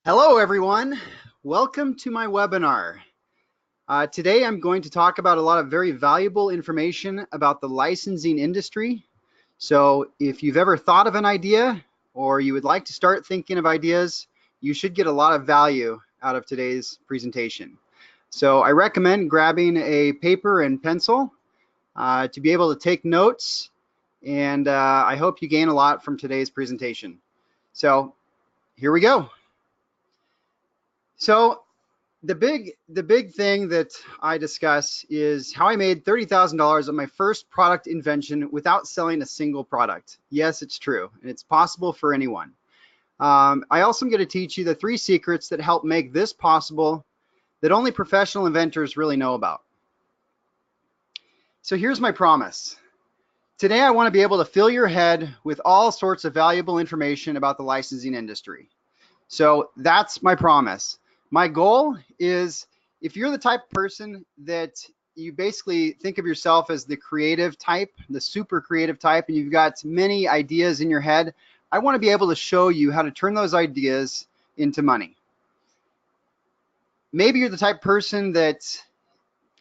Hello, everyone. Welcome to my webinar. Today, I'm going to talk about a lot of very valuable information about the licensing industry. So if you've ever thought of an idea or you would like to start thinking of ideas, you should get a lot of value out of today's presentation. So I recommend grabbing a paper and pencil to be able to take notes, and I hope you gain a lot from today's presentation. So here we go. So the big thing that I discuss is how I made $30,000 on my first product invention without selling a single product. Yes, it's true, and it's possible for anyone. I also am going to teach you the 3 secrets that help make this possible that only professional inventors really know about. So here's my promise. Today I want to be able to fill your head with all sorts of valuable information about the licensing industry. So that's my promise. My goal is, if you're the type of person that you basically think of yourself as the creative type, the super creative type, and you've got many ideas in your head, I want to be able to show you how to turn those ideas into money. Maybe you're the type of person that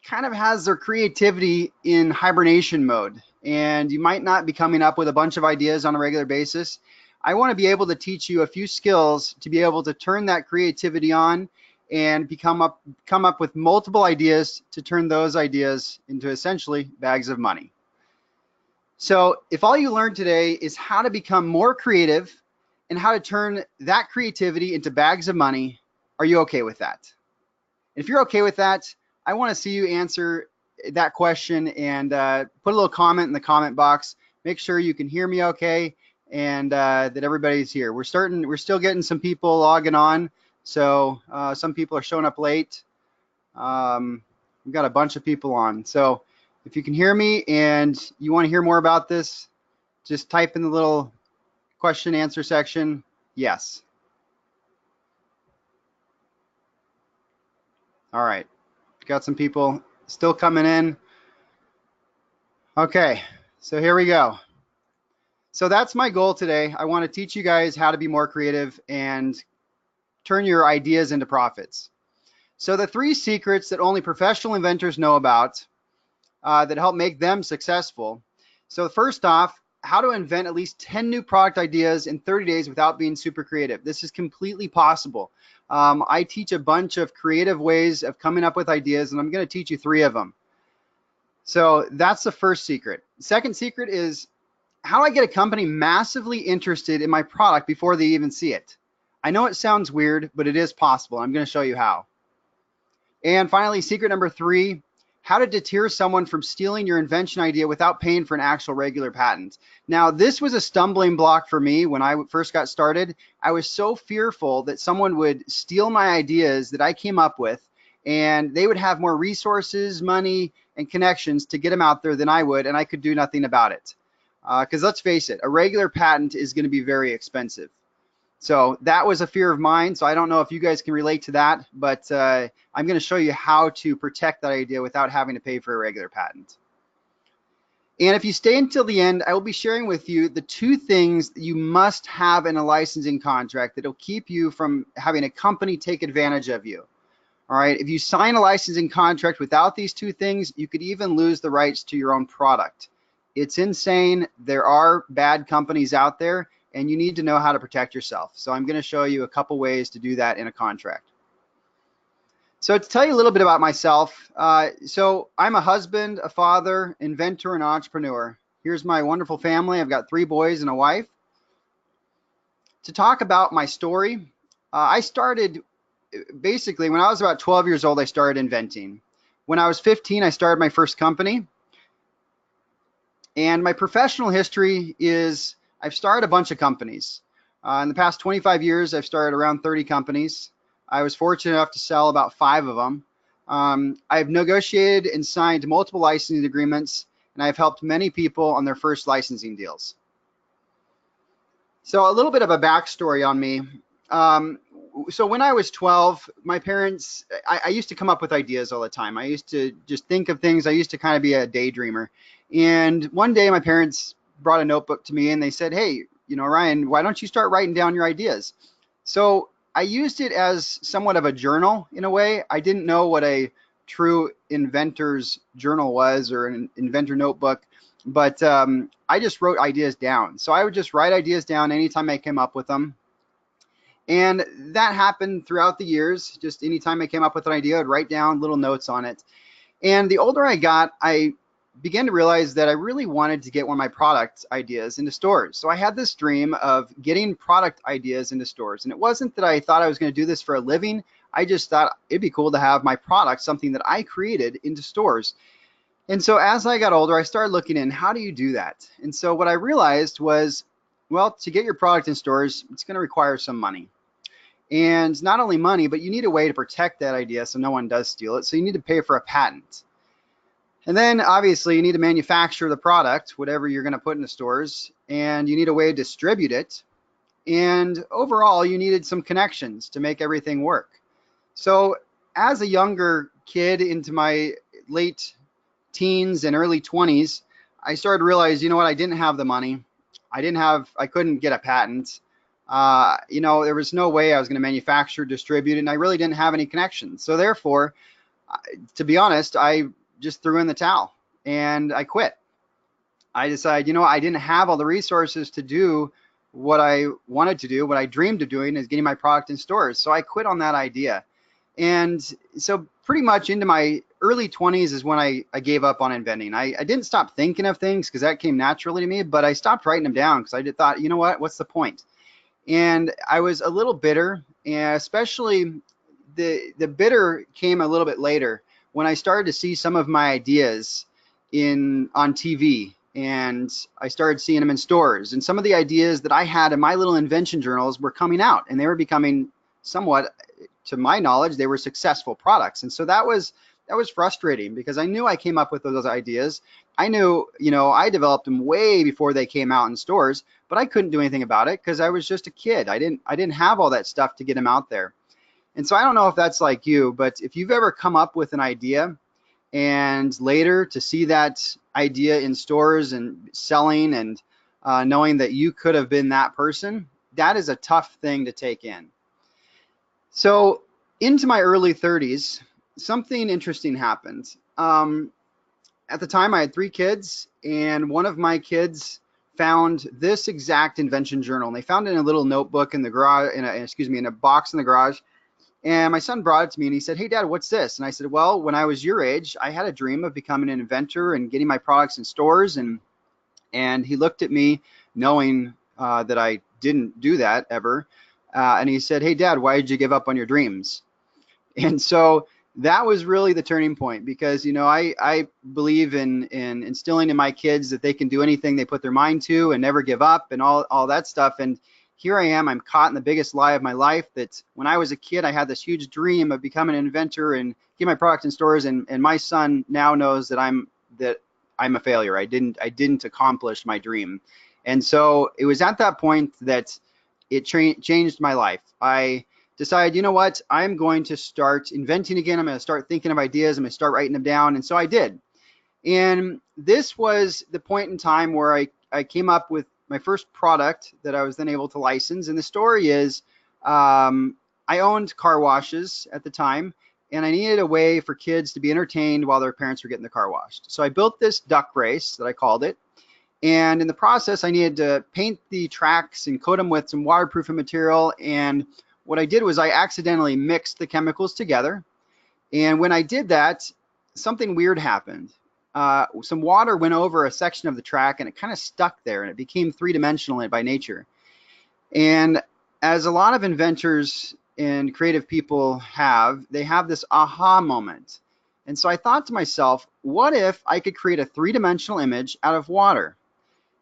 kind of has their creativity in hibernation mode, and you might not be coming up with a bunch of ideas on a regular basis. I want to be able to teach you a few skills to be able to turn that creativity on and come up with multiple ideas to turn those ideas into essentially bags of money. So if all you learned today is how to become more creative and how to turn that creativity into bags of money, are you okay with that? If you're okay with that, I want to see you answer that question and put a little comment in the comment box. Make sure you can hear me okay, and that everybody's here. We're still getting some people logging on, so some people are showing up late. We've got a bunch of people on, so if you can hear me and you want to hear more about this, just type in the little question answer section yes. All right, got some people still coming in. Okay, so here we go. So that's my goal today. I want to teach you guys how to be more creative and turn your ideas into profits. So the 3 secrets that only professional inventors know about that help make them successful. So first off, how to invent at least 10 new product ideas in 30 days without being super creative. This is completely possible. I teach a bunch of creative ways of coming up with ideas, and I'm going to teach you 3 of them. So that's the first secret. Second secret is how do I get a company massively interested in my product before they even see it? I know it sounds weird, but it is possible. I'm going to show you how. And finally, secret number 3, how to deter someone from stealing your invention idea without paying for an actual regular patent. Now, this was a stumbling block for me when I first got started. I was so fearful that someone would steal my ideas that I came up with, and they would have more resources, money, and connections to get them out there than I would, and I could do nothing about it. Because let's face it, a regular patent is going to be very expensive. So that was a fear of mine. So I don't know if you guys can relate to that, but I'm going to show you how to protect that idea without having to pay for a regular patent. And if you stay until the end, I will be sharing with you the 2 things that you must have in a licensing contract that will keep you from having a company take advantage of you. All right, if you sign a licensing contract without these 2 things, you could even lose the rights to your own product. It's insane. There are bad companies out there, and you need to know how to protect yourself. So I'm going to show you a couple ways to do that in a contract. So to tell you a little bit about myself, so I'm a husband, a father, inventor, and entrepreneur. Here's my wonderful family. I've got 3 boys and a wife. To talk about my story, I started basically when I was about 12 years old. I started inventing. When I was 15, I started my first company. And my professional history is I've started a bunch of companies. In the past 25 years, I've started around 30 companies. I was fortunate enough to sell about 5 of them. I've negotiated and signed multiple licensing agreements, and I've helped many people on their first licensing deals. So a little bit of a backstory on me. So when I was 12, my parents, I used to come up with ideas all the time. I used to just think of things. I used to kind of be a daydreamer. And one day my parents brought a notebook to me and they said, hey, you know, Ryan, why don't you start writing down your ideas? So I used it as somewhat of a journal in a way. I didn't know what a true inventor's journal was or an inventor notebook, but I just wrote ideas down. So I would just write ideas down anytime I came up with them. And that happened throughout the years. Just anytime I came up with an idea, I'd write down little notes on it. And the older I got, I began to realize that I really wanted to get one of my product ideas into stores. So I had this dream of getting product ideas into stores. And it wasn't that I thought I was going to do this for a living. I just thought it'd be cool to have my product, something that I created, into stores. And so as I got older, I started looking in, how do you do that? And so what I realized was, well, to get your product in stores, it's going to require some money. And not only money, but you need a way to protect that idea so no one does steal it. So you need to pay for a patent. And then obviously you need to manufacture the product, whatever you're going to put in the stores, and you need a way to distribute it. And overall, you needed some connections to make everything work. So as a younger kid into my late teens and early 20s, I started to realize, you know what, I didn't have the money. I couldn't get a patent. There was no way I was going to manufacture, distribute it, and I really didn't have any connections. So therefore, to be honest, I just threw in the towel and I quit. I decided, I didn't have all the resources to do what I wanted to do. What I dreamed of doing is getting my product in stores. So I quit on that idea. And so pretty much into my early 20s is when I gave up on inventing. I didn't stop thinking of things because that came naturally to me, but I stopped writing them down because I thought, you know what, what's the point? And I was a little bitter, and especially the bitter came a little bit later when I started to see some of my ideas on TV, and I started seeing them in stores. And some of the ideas that I had in my little invention journals were coming out, and they were becoming somewhat, to my knowledge, they were successful products. And so that was frustrating because I knew I came up with those ideas. I knew, I developed them way before they came out in stores, but I couldn't do anything about it because I was just a kid. I didn't have all that stuff to get them out there. And so I don't know if that's like you, but if you've ever come up with an idea and later to see that idea in stores and selling and knowing that you could have been that person, that is a tough thing to take in. So into my early 30s, something interesting happened. At the time, I had 3 kids, and one of my kids found this exact invention journal. And they found it in a little notebook in the garage, in a box in the garage. And my son brought it to me and he said, "Hey, Dad, what's this?" And I said, "Well, when I was your age, I had a dream of becoming an inventor and getting my products in stores." And he looked at me knowing that I didn't do that ever. And he said, "Hey, Dad, why did you give up on your dreams?" And so that was really the turning point because, I believe in instilling in my kids that they can do anything they put their mind to and never give up and all that stuff. And here I am, I'm caught in the biggest lie of my life, that when I was a kid, I had this huge dream of becoming an inventor and get my product in stores. And my son now knows that I'm a failure. I didn't accomplish my dream. And so it was at that point that it changed my life. I decided, you know what, I'm going to start inventing again. I'm going to start thinking of ideas. I'm going to start writing them down. And so I did. And this was the point in time where I came up with my first product that I was then able to license. And the story is I owned car washes at the time, and I needed a way for kids to be entertained while their parents were getting the car washed. So I built this duck race that I called it. And in the process, I needed to paint the tracks and coat them with some waterproofing material. And what I did was I accidentally mixed the chemicals together. And when I did that, something weird happened. Some water went over a section of the track and it kind of stuck there and it became 3-dimensional by nature. And as a lot of inventors and creative people they have this aha moment. And so I thought to myself, what if I could create a 3-dimensional image out of water?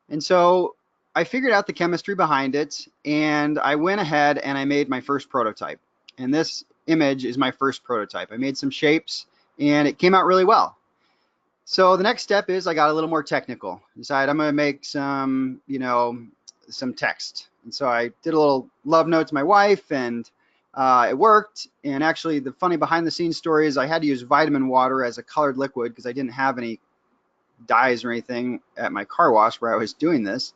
And so I figured out the chemistry behind it, and I went ahead and I made my first prototype. And this image is my first prototype. I made some shapes and it came out really well. So the next step is I got a little more technical. Decided I'm going to make some, some text. And so I did a little love note to my wife, and it worked. And actually, the funny behind the scenes story is I had to use vitamin water as a colored liquid because I didn't have any dyes or anything at my car wash where I was doing this.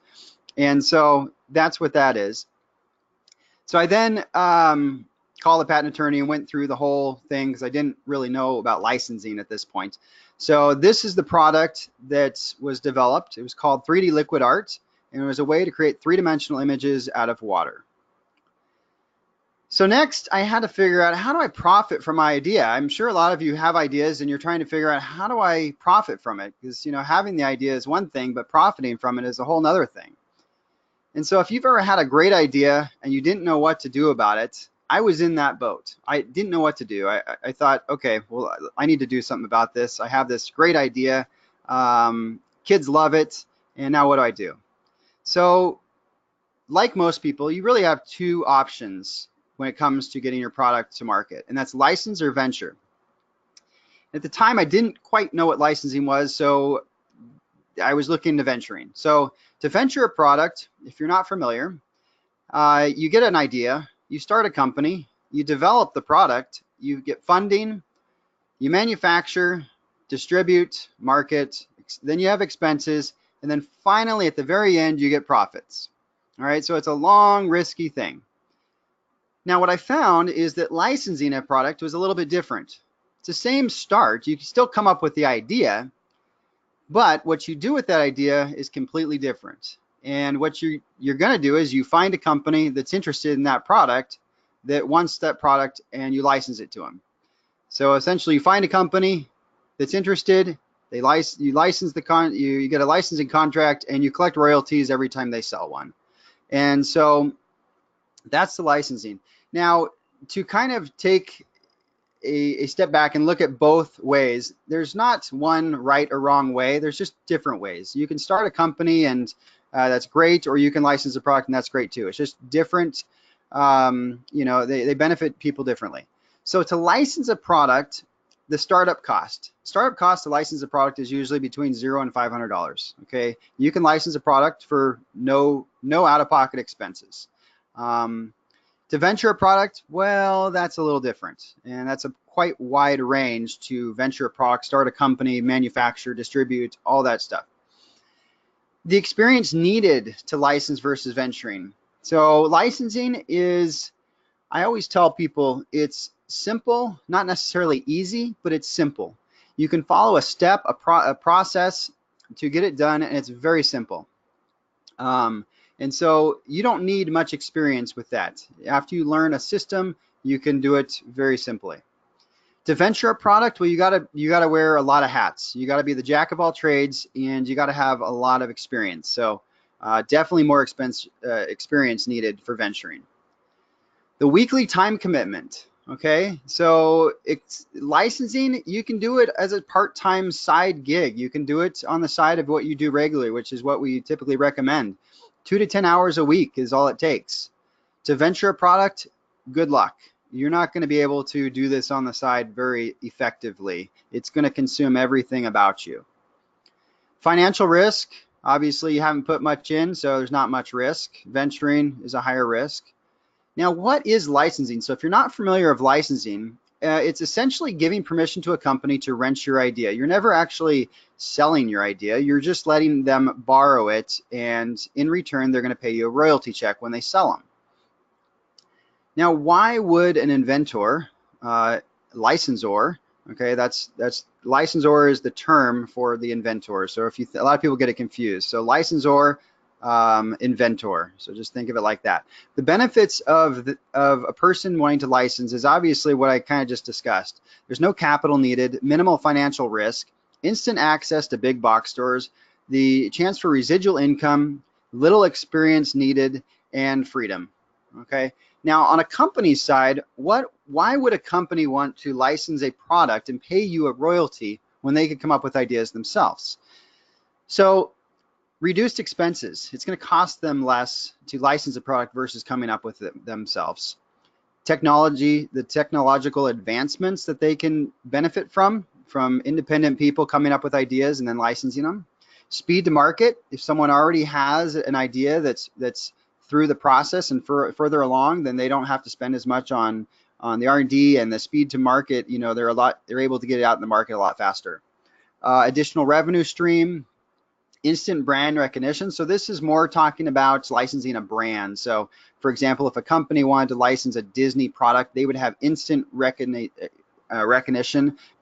And so that's what that is. So I then called the patent attorney and went through the whole thing because I didn't really know about licensing at this point. So this is the product that was developed. It was called 3D Liquid Art, and it was a way to create three-dimensional images out of water. So next, I had to figure out, how do I profit from my idea? I'm sure a lot of you have ideas and you're trying to figure out, how do I profit from it? Because, you know, having the idea is one thing, but profiting from it is a whole nother thing. And so if you've ever had a great idea and you didn't know what to do about it, I was in that boat. I didn't know what to do. I thought, okay, well, I need to do something about this. I have this great idea. Kids love it. And now what do I do? So like most people, you really have two options when it comes to getting your product to market, and that's license or venture. At the time, I didn't quite know what licensing was, so I was looking into venturing. So to venture a product, if you're not familiar, you get an idea, you start a company, you develop the product, you get funding, you manufacture, distribute, market, then you have expenses, and then finally at the very end, you get profits. All right, so it's a long, risky thing. Now, what I found is that licensing a product was a little bit different. It's the same start. You can still come up with the idea, but what you do with that idea is completely different. And what you're going to do is you find a company that's interested in that product, that wants that product, and you license it to them. So essentially, you find a company that's interested, you get a licensing contract, and you collect royalties every time they sell one. And so that's the licensing. Now, to kind of take a step back and look at both ways, there's not one right or wrong way. There's just different ways. You can start a company and that's great, or you can license a product and that's great too. It's just different. You know, they benefit people differently. So to license a product, the startup cost to license a product is usually between $0 and $500. Okay, you can license a product for no out-of-pocket expenses. To venture a product, well, that's a little different, and that's a quite wide range to venture a product, start a company, manufacture, distribute, all that stuff. The experience needed to license versus venturing. So licensing is, I always tell people, it's simple, not necessarily easy, but it's simple. You can follow a step, a process to get it done, and it's very simple. And so you don't need much experience with that. After you learn a system, you can do it very simply. To venture a product, well, you gotta wear a lot of hats. You gotta be the jack of all trades, and you gotta have a lot of experience. So definitely more experience needed for venturing. The weekly time commitment. Okay, so it's licensing. You can do it as a part-time side gig. You can do it on the side of what you do regularly, which is what we typically recommend. 2 to 10 hours a week is all it takes. To venture a product, good luck. You're not going to be able to do this on the side very effectively. It's going to consume everything about you. Financial risk, obviously you haven't put much in, so there's not much risk. Venturing is a higher risk. Now, what is licensing? So if you're not familiar with licensing, it's essentially giving permission to a company to rent your idea. You're never actually selling your idea. You're just letting them borrow it, and in return, they're going to pay you a royalty check when they sell them. Now, why would an inventor, licensor, okay, that's licensor is the term for the inventor. So if a lot of people get it confused. So licensor, inventor. So just think of it like that. The benefits of a person wanting to license is obviously what I kind of just discussed. There's no capital needed, minimal financial risk, instant access to big box stores, the chance for residual income, little experience needed, and freedom. Okay. Now on a company's side, why would a company want to license a product and pay you a royalty when they could come up with ideas themselves? So reduced expenses. It's going to cost them less to license a product versus coming up with it themselves. Technology, the technological advancements that they can benefit from independent people coming up with ideas and then licensing them. Speed to market. If someone already has an idea that's through the process and further along, then they don't have to spend as much on the R&D and the speed to market. You know, they're able to get it out in the market a lot faster. Additional revenue stream. instant brand recognition. So this is more talking about licensing a brand. So for example, if a company wanted to license a Disney product, they would have instant recognition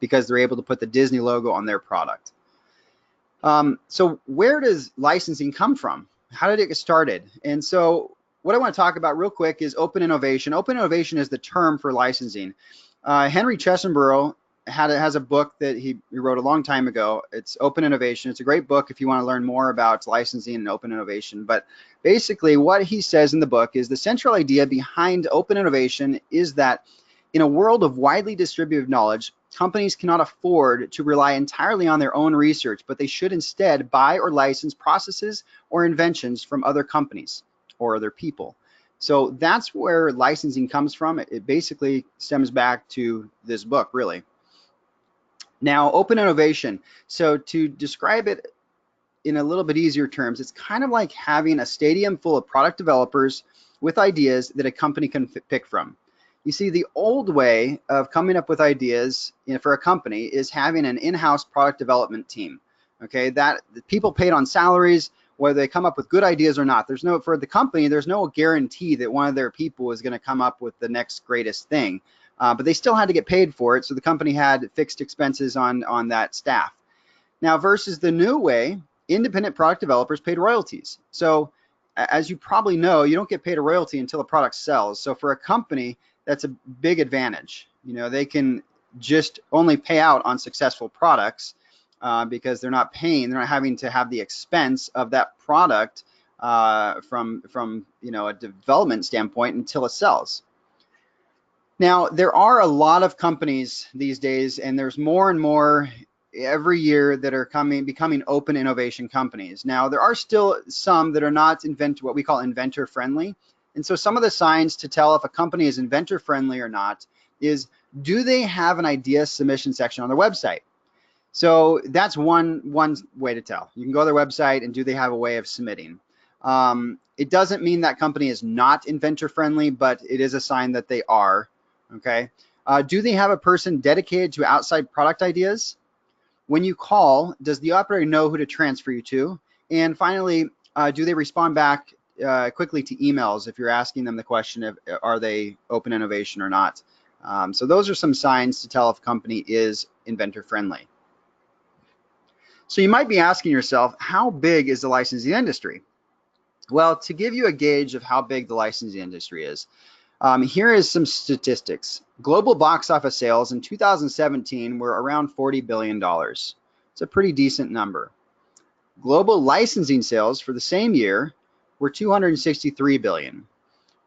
because they're able to put the Disney logo on their product. So where does licensing come from? How did it get started? And so what I want to talk about real quick is open innovation. Open innovation is the term for licensing. Henry Chesambro has a book that he wrote a long time ago. It's Open Innovation. It's a great book if you want to learn more about licensing and open innovation. But basically what he says in the book is the central idea behind open innovation is that in a world of widely distributed knowledge, companies cannot afford to rely entirely on their own research, but they should instead buy or license processes or inventions from other companies or other people. So that's where licensing comes from. It basically stems back to this book, really. Now, open innovation. So to describe it in a little bit easier terms, it's kind of like having a stadium full of product developers with ideas that a company can pick from. You see, the old way of coming up with ideas for a company is having an in-house product development team. Okay, that people paid on salaries, whether they come up with good ideas or not. For the company, there's no guarantee that one of their people is going to come up with the next greatest thing. But they still had to get paid for it, so the company had fixed expenses on that staff. Now, versus the new way, independent product developers paid royalties. So as you probably know, you don't get paid a royalty until a product sells. So for a company, that's a big advantage. You know, they can just only pay out on successful products because they're not having to have the expense of that product from a development standpoint until it sells. Now, there are a lot of companies these days, and there's more and more every year that are becoming open innovation companies. Now, there are still some that are not what we call inventor friendly. And so some of the signs to tell if a company is inventor friendly or not is, do they have an idea submission section on their website? So that's one way to tell. You can go to their website and do they have a way of submitting? It doesn't mean that company is not inventor friendly, but it is a sign that they are. Okay. Do they have a person dedicated to outside product ideas? When you call, does the operator know who to transfer you to? And finally, do they respond back quickly to emails if you're asking them the question of are they open innovation or not? So those are some signs to tell if a company is inventor friendly. So you might be asking yourself, how big is the licensing industry? Well, to give you a gauge of how big the licensing industry is, here is some statistics. Global box office sales in 2017 were around $40 billion. It's a pretty decent number. Global licensing sales for the same year were $263 billion.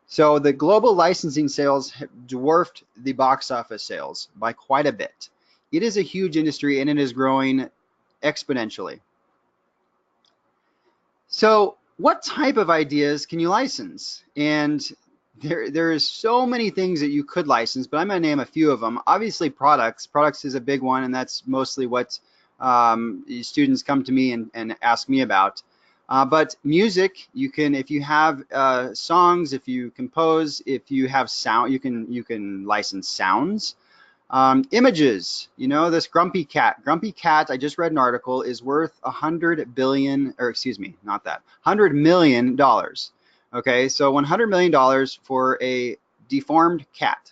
So the global licensing sales have dwarfed the box office sales by quite a bit. It is a huge industry and it is growing exponentially. So what type of ideas can you license? And there is so many things that you could license, but I'm going to name a few of them. Obviously, products. Products is a big one, and that's mostly what students come to me and ask me about. But music, you can, if you have songs, if you compose, if you have sound, you can license sounds. Images, you know, this Grumpy Cat. Grumpy Cat, I just read an article, is worth $100 million. Okay, so $100 million for a deformed cat.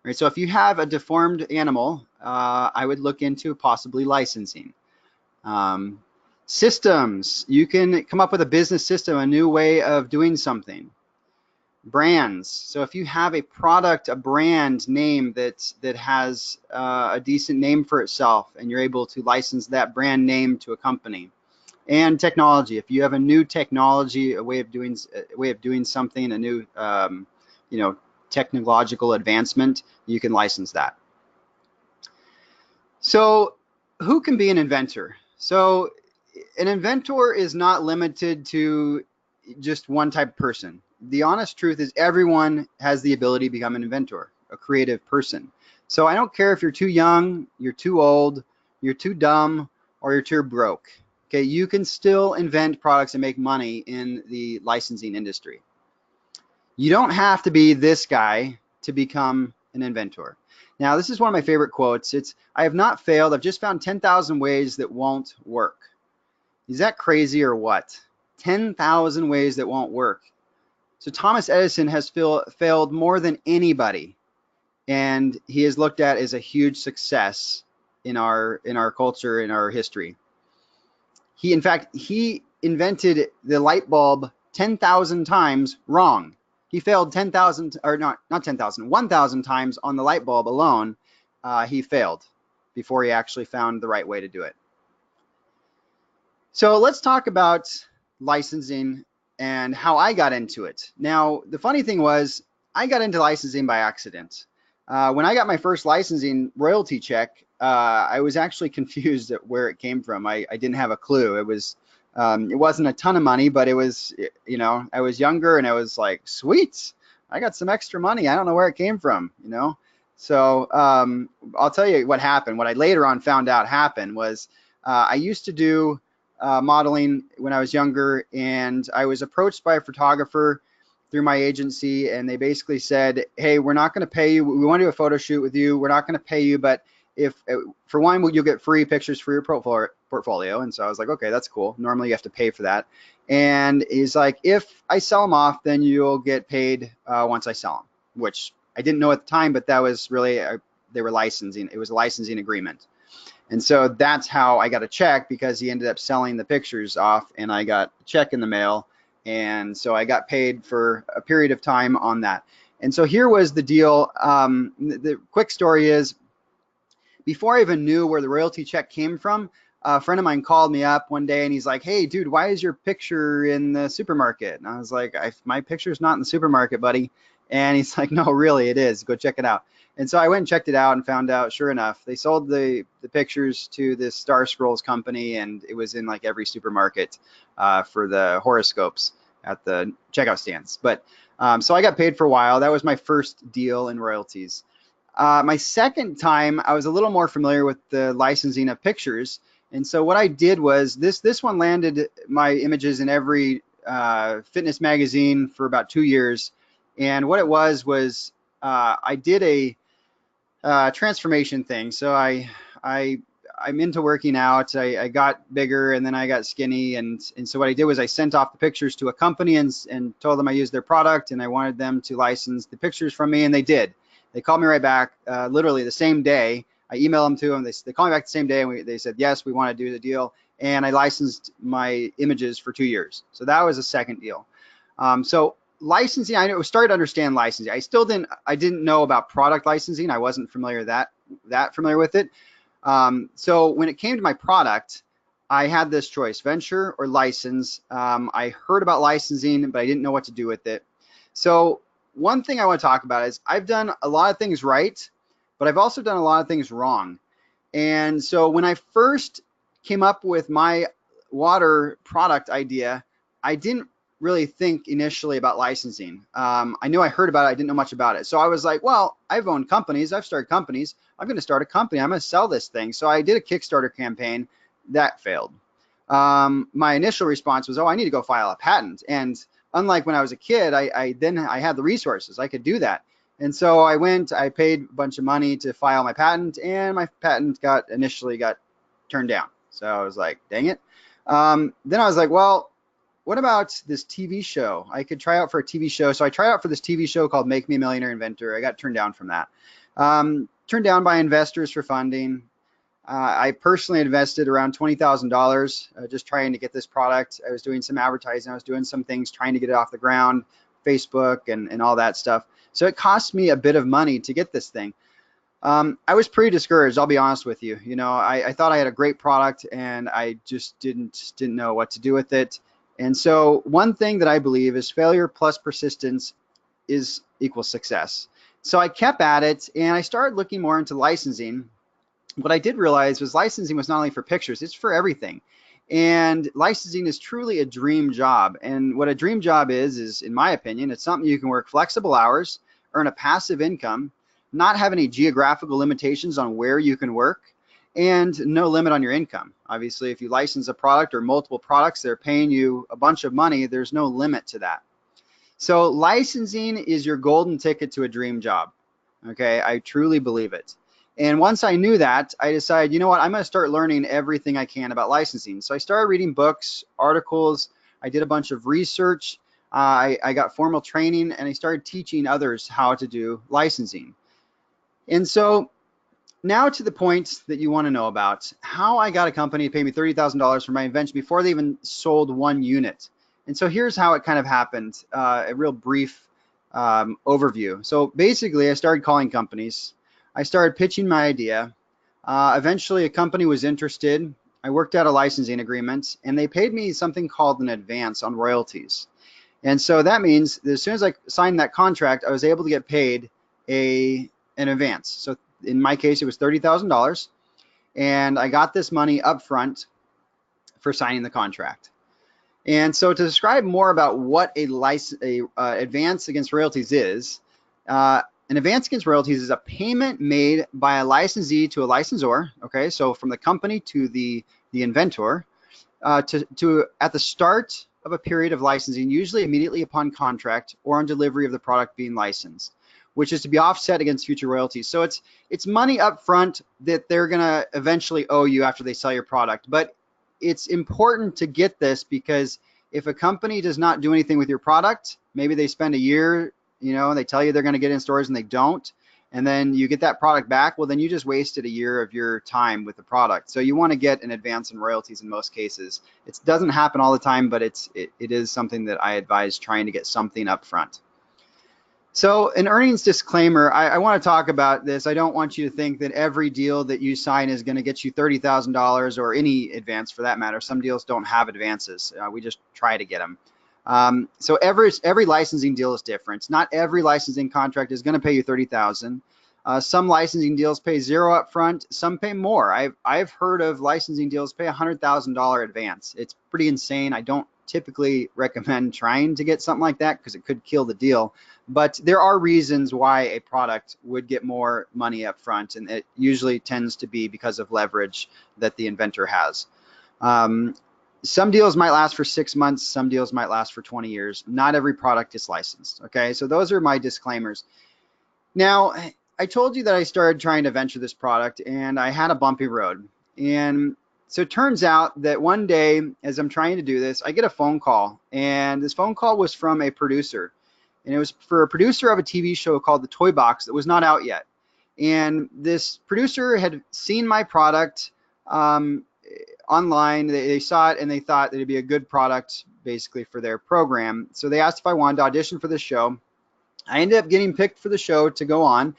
Right, so if you have a deformed animal, I would look into possibly licensing. Systems, you can come up with a business system, a new way of doing something. Brands, so if you have a product, a brand name that has a decent name for itself, and you're able to license that brand name to a company. And technology, if you have a new technology, a way of doing something, a new technological advancement, you can license that. So who can be an inventor? So an inventor is not limited to just one type of person. The honest truth is everyone has the ability to become an inventor, a creative person. So I don't care if you're too young, you're too old, you're too dumb, or you're too broke. Okay, you can still invent products and make money in the licensing industry. You don't have to be this guy to become an inventor. Now, this is one of my favorite quotes. It's, I have not failed. I've just found 10,000 ways that won't work. Is that crazy or what? 10,000 ways that won't work. So Thomas Edison has failed more than anybody, and he is looked at as a huge success in our culture, in our history. In fact, he invented the light bulb 10,000 times wrong. He failed 10,000, or not 10,000, 1,000 times on the light bulb alone. He failed before he actually found the right way to do it. So let's talk about licensing and how I got into it. Now, the funny thing was, I got into licensing by accident. When I got my first licensing royalty check, I was actually confused at where it came from. I didn't have a clue. It wasn't a ton of money, but it was, you know, I was younger and I was like, sweet, I got some extra money. I don't know where it came from, you know? So I'll tell you what happened. What I later on found out happened was I used to do modeling when I was younger, and I was approached by a photographer through my agency, and they basically said, hey, we're not going to pay you. We want to do a photo shoot with you. We're not going to pay you, but if for one, you'll get free pictures for your portfolio. And so I was like, okay, that's cool. Normally you have to pay for that. And he's like, if I sell them off, then you'll get paid once I sell them, which I didn't know at the time, but that was really, they were licensing. It was a licensing agreement. And so that's how I got a check, because he ended up selling the pictures off and I got a check in the mail. And so I got paid for a period of time on that. And so here was the deal. The quick story is, before I even knew where the royalty check came from, a friend of mine called me up one day and he's like, hey, dude, why is your picture in the supermarket? And I was like, my picture's not in the supermarket, buddy. And he's like, no, really, it is. Go check it out. And so I went and checked it out and found out, sure enough, they sold the pictures to this Star Scrolls company, and it was in like every supermarket for the horoscopes at the checkout stands. But so I got paid for a while. That was my first deal in royalties. My second time, I was a little more familiar with the licensing of pictures. And so what I did was, this one landed my images in every fitness magazine for about 2 years. And what it was I did a transformation thing. So I'm into working out. I got bigger and then I got skinny. And so what I did was I sent off the pictures to a company and told them I used their product and I wanted them to license the pictures from me, and they did. They called me right back literally the same day. I emailed them to them. They called me back the same day, and they said, yes, we want to do the deal. And I licensed my images for 2 years. So that was a second deal. So licensing, I started to understand licensing. I didn't know about product licensing. I wasn't familiar with it. So when it came to my product, I had this choice: venture or license. I heard about licensing, but I didn't know what to do with it. So one thing I want to talk about is I've done a lot of things right, but I've also done a lot of things wrong. And so when I first came up with my water product idea, I didn't really think initially about licensing. I knew I heard about it. I didn't know much about it. So I was like, well, I've owned companies. I've started companies. I'm going to start a company. I'm going to sell this thing. So I did a Kickstarter campaign. That failed. My initial response was, oh, I need to go file a patent. And unlike when I was a kid, I had the resources. I could do that. And so I paid a bunch of money to file my patent, and my patent initially got turned down. So I was like, dang it. Then I was like, well, what about this TV show? I could try out for a TV show. So I tried out for this TV show called Make Me a Millionaire Inventor. I got turned down from that. Turned down by investors for funding. I personally invested around $20,000 just trying to get this product. I was doing some advertising. I was doing some things trying to get it off the ground, Facebook and all that stuff. So it cost me a bit of money to get this thing. I was pretty discouraged, I'll be honest with you. You know, I thought I had a great product and I just didn't know what to do with it. And so one thing that I believe is failure plus persistence equals success. So I kept at it and I started looking more into licensing. What I did realize was licensing was not only for pictures, it's for everything. And licensing is truly a dream job. And what a dream job is in my opinion, it's something you can work flexible hours, earn a passive income, not have any geographical limitations on where you can work, and no limit on your income. Obviously, if you license a product or multiple products, they're paying you a bunch of money. There's no limit to that. So licensing is your golden ticket to a dream job. Okay, I truly believe it. And once I knew that, I decided, you know what, I'm going to start learning everything I can about licensing. So I started reading books, articles, I did a bunch of research, I got formal training, and I started teaching others how to do licensing. And so now to the point that you want to know about, how I got a company to pay me $30,000 for my invention before they even sold one unit. And so here's how it kind of happened, a real brief overview. So basically, I started calling companies. I started pitching my idea. Eventually, a company was interested. I worked out a licensing agreement, and they paid me something called an advance on royalties. And so that means that as soon as I signed that contract, I was able to get paid an advance. So in my case, it was $30,000, and I got this money up front for signing the contract. And so to describe more about what a advance against royalties is, an advance against royalties is a payment made by a licensee to a licensor, okay, so from the company to the inventor, to at the start of a period of licensing, usually immediately upon contract or on delivery of the product being licensed, which is to be offset against future royalties. So it's money up front that they're gonna eventually owe you after they sell your product. But it's important to get this, because if a company does not do anything with your product, maybe they spend a year, you know, and they tell you they're gonna get in stores and they don't, and then you get that product back, well, then you just wasted a year of your time with the product. So you want to get an advance in royalties in most cases. It doesn't happen all the time, but it is something that I advise trying to get something up front. So an earnings disclaimer, I want to talk about this. I don't want you to think that every deal that you sign is going to get you $30,000 or any advance for that matter. Some deals don't have advances. We just try to get them. So every licensing deal is different. Not every licensing contract is going to pay you $30,000. Some licensing deals pay zero up front. Some pay more. I've heard of licensing deals pay $100,000 advance. It's pretty insane. I don't typically recommend trying to get something like that because it could kill the deal. But there are reasons why a product would get more money up front, and it usually tends to be because of leverage that the inventor has. Some deals might last for 6 months. Some deals might last for 20 years. Not every product is licensed. Okay, so those are my disclaimers. Now, I told you that I started trying to venture this product, and I had a bumpy road. And so it turns out that one day, as I'm trying to do this, I get a phone call, and this phone call was from a producer. And it was for a producer of a TV show called The Toy Box that was not out yet. And this producer had seen my product online. They saw it and they thought that it'd be a good product basically for their program. So they asked if I wanted to audition for the show. I ended up getting picked for the show to go on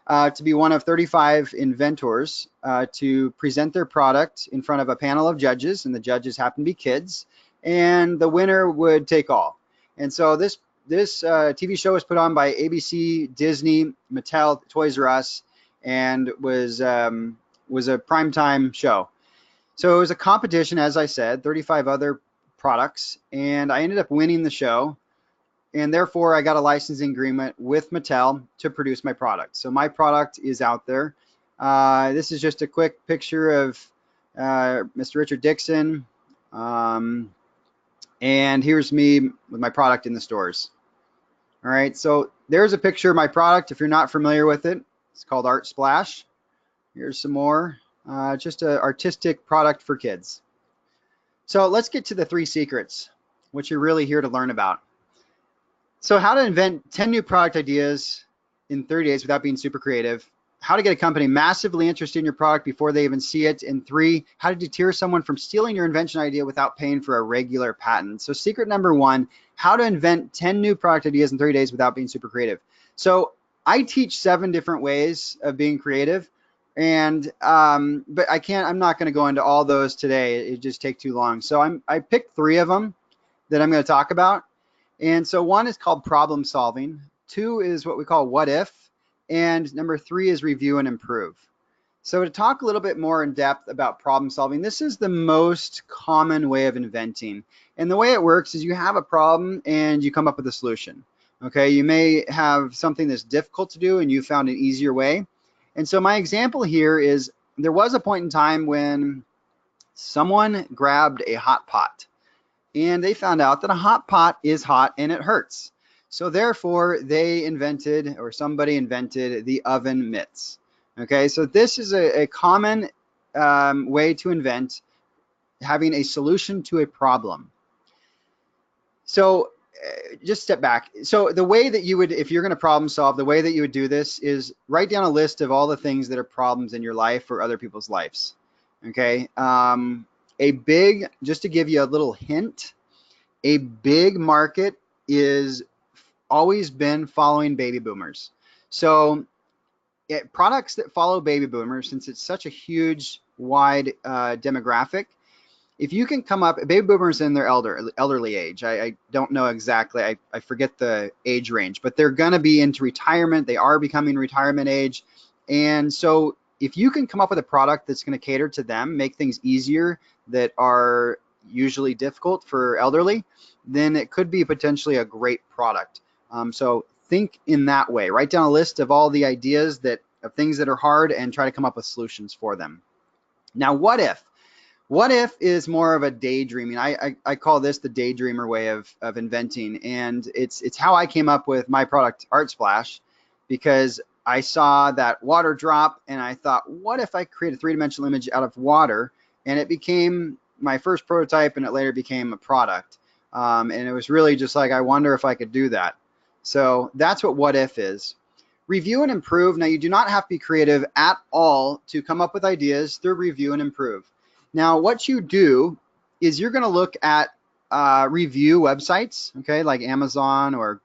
to be one of 35 inventors to present their product in front of a panel of judges, and the judges happened to be kids, and the winner would take all. And so this TV show was put on by ABC, Disney, Mattel, Toys R Us, and was a primetime show. So it was a competition, as I said, 35 other products, and I ended up winning the show, and therefore I got a licensing agreement with Mattel to produce my product. So my product is out there. This is just a quick picture of Mr. Richard Dixon, and here's me with my product in the stores. All right, so there's a picture of my product. If you're not familiar with it, it's called Art Splash. Here's some more. Just an artistic product for kids. So let's get to the 3 secrets, which you're really here to learn about. So how to invent 10 new product ideas in 30 days without being super creative. How to get a company massively interested in your product before they even see it. And 3, how to deter someone from stealing your invention idea without paying for a regular patent. So secret number 1, how to invent 10 new product ideas in 30 days without being super creative. So I teach 7 different ways of being creative. And but I'm not going to go into all those today. It just take too long. So I picked 3 of them that I'm going to talk about. And so 1 is called problem solving. 2 is what we call what if. And number 3 is review and improve. So to talk a little bit more in depth about problem solving, this is the most common way of inventing. And the way it works is you have a problem and you come up with a solution. Okay, you may have something that's difficult to do and you found an easier way. And so my example here is there was a point in time when someone grabbed a hot pot and they found out that a hot pot is hot and it hurts. So therefore they invented, or somebody invented, the oven mitts. Okay, so this is a common way to invent, having a solution to a problem. So just step back. So the way that you would, if you're going to problem solve, the way that you would do this is write down a list of all the things that are problems in your life or other people's lives. Okay. Just to give you a little hint, a big market is always been following baby boomers. So products that follow baby boomers, since it's such a huge, wide demographic, if you can come up, baby boomers in their elderly age, I don't know exactly, I forget the age range, but they're going to be into retirement. They are becoming retirement age. And so if you can come up with a product that's going to cater to them, make things easier that are usually difficult for elderly, then it could be potentially a great product. So think in that way. Write down a list of all the ideas of things that are hard and try to come up with solutions for them. Now, what if? What if is more of a daydreaming. I call this the daydreamer way of inventing, and it's how I came up with my product Art Splash, because I saw that water drop and I thought, what if I create a three-dimensional image out of water? And it became my first prototype, and it later became a product. And it was really just like, I wonder if I could do that. So that's what if is. Review and improve. Now, you do not have to be creative at all to come up with ideas through review and improve. Now, what you do is you're going to look at review websites, okay, like Amazon or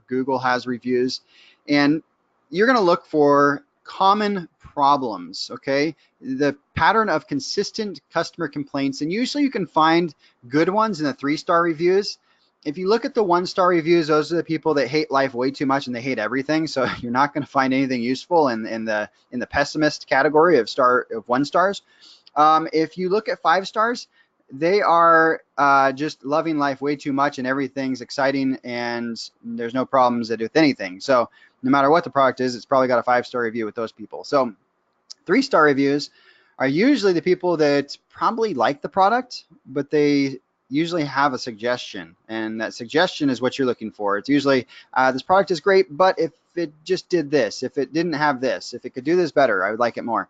Google has reviews, and you're going to look for common problems, okay, the pattern of consistent customer complaints, and usually you can find good ones in the 3-star reviews. If you look at the 1-star reviews, those are the people that hate life way too much and they hate everything. So you're not going to find anything useful in the pessimist category of 1 stars. If you look at 5 stars, they are just loving life way too much and everything's exciting and there's no problems with anything. So no matter what the product is, it's probably got a 5-star review with those people. So 3-star reviews are usually the people that probably like the product, but they usually have a suggestion, and that suggestion is what you're looking for. It's usually this product is great, but if it just did this, if it didn't have this, if it could do this better, I would like it more.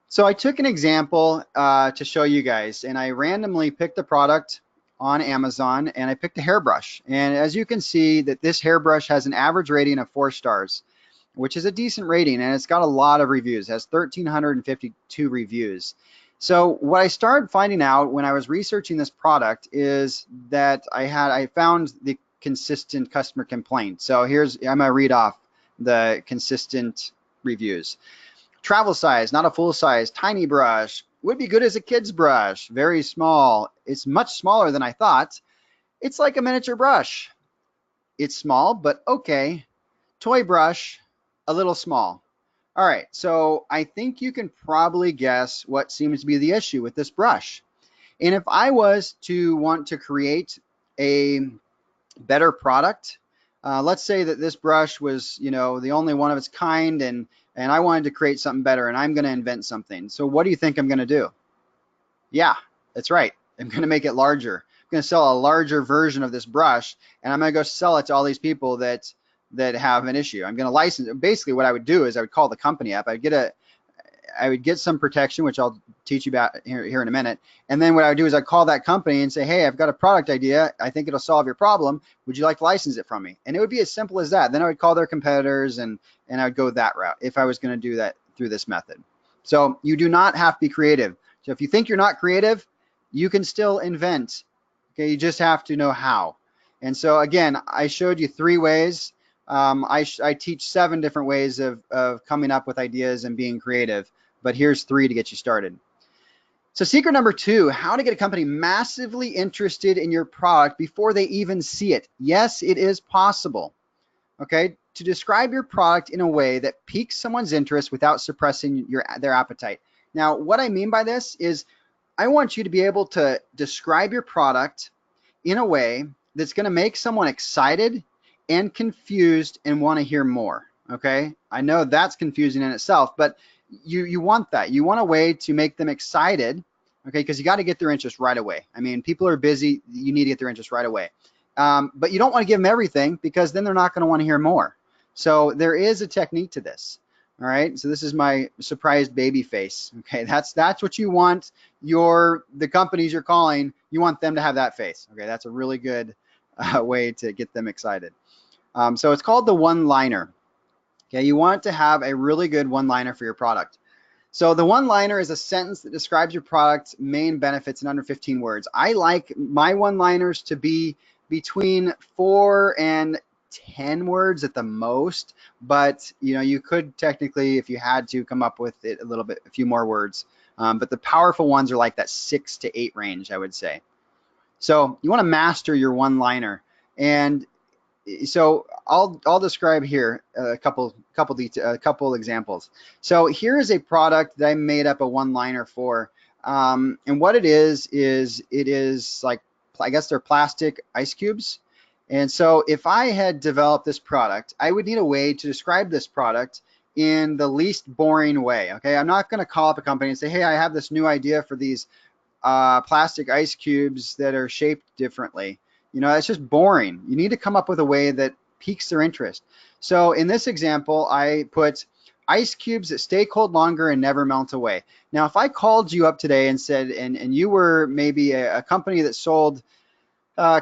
So I took an example to show you guys, and I randomly picked a product on Amazon, and I picked a hairbrush. And as you can see, that this hairbrush has an average rating of 4 stars, which is a decent rating, and it's got a lot of reviews. It has 1,352 reviews. So what I started finding out when I was researching this product is that I found the consistent customer complaint. So I'm gonna read off the consistent reviews. Travel size, not a full size, tiny brush, would be good as a kid's brush, very small. It's much smaller than I thought. It's like a miniature brush. It's small, but okay. Toy brush, a little small. All right, so I think you can probably guess what seems to be the issue with this brush. And if I was to want to create a better product, let's say that this brush was, the only one of its kind, and I wanted to create something better, and I'm going to invent something. So what do you think I'm going to do? Yeah, that's right. I'm going to make it larger. I'm going to sell a larger version of this brush, and I'm going to go sell it to all these people that have an issue. I'm going to license it. Basically, what I would do is I would call the company up. I would get some protection, which I'll teach you about here in a minute. And then what I would do is I'd call that company and say, hey, I've got a product idea. I think it'll solve your problem. Would you like to license it from me? And it would be as simple as that. Then I would call their competitors and I would go that route if I was going to do that through this method. So you do not have to be creative. So if you think you're not creative, you can still invent. Okay, you just have to know how. And so again, I showed you 3 ways. I teach 7 different ways of coming up with ideas and being creative, but here's 3 to get you started. So secret number 2, how to get a company massively interested in your product before they even see it. Yes, it is possible. Okay, to describe your product in a way that piques someone's interest without suppressing their appetite. Now, what I mean by this is I want you to be able to describe your product in a way that's going to make someone excited and confused and want to hear more. Okay, I know that's confusing in itself, but you want that. You want a way to make them excited, okay, because you got to get their interest right away. I mean, people are busy. You need to get their interest right away. But you don't want to give them everything, because then they're not going to want to hear more. So there is a technique to this. All right, so this is my surprised baby face. Okay, that's what you want the companies you're calling, you want them to have that face. Okay, that's a really good way to get them excited. So it's called the one-liner. Okay, you want to have a really good one-liner for your product. So the one-liner is a sentence that describes your product's main benefits in under 15 words. I like my one-liners to be between 4 and 10 words at the most, but you could technically, if you had to, come up with it a few more words. But the powerful ones are like that 6 to 8 range, I would say. So you want to master your one-liner, and so I'll describe here a couple examples. So here is a product that I made up a one-liner for, and what it is like, I guess they're plastic ice cubes. And so if I had developed this product, I would need a way to describe this product in the least boring way. Okay, I'm not going to call up a company and say, hey, I have this new idea for these plastic ice cubes that are shaped differently. It's just boring. You need to come up with a way that piques their interest. So in this example, I put ice cubes that stay cold longer and never melt away. Now, if I called you up today and said, and you were maybe a company that sold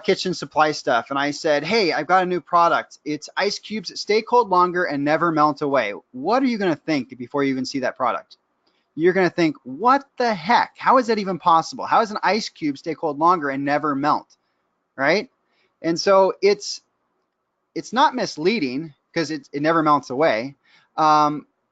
kitchen supply stuff, and I said, hey, I've got a new product. It's ice cubes that stay cold longer and never melt away. What are you going to think before you even see that product? You're going to think, what the heck? How is that even possible? How does an ice cube stay cold longer and never melt? Right? And so it's not misleading because it never melts away.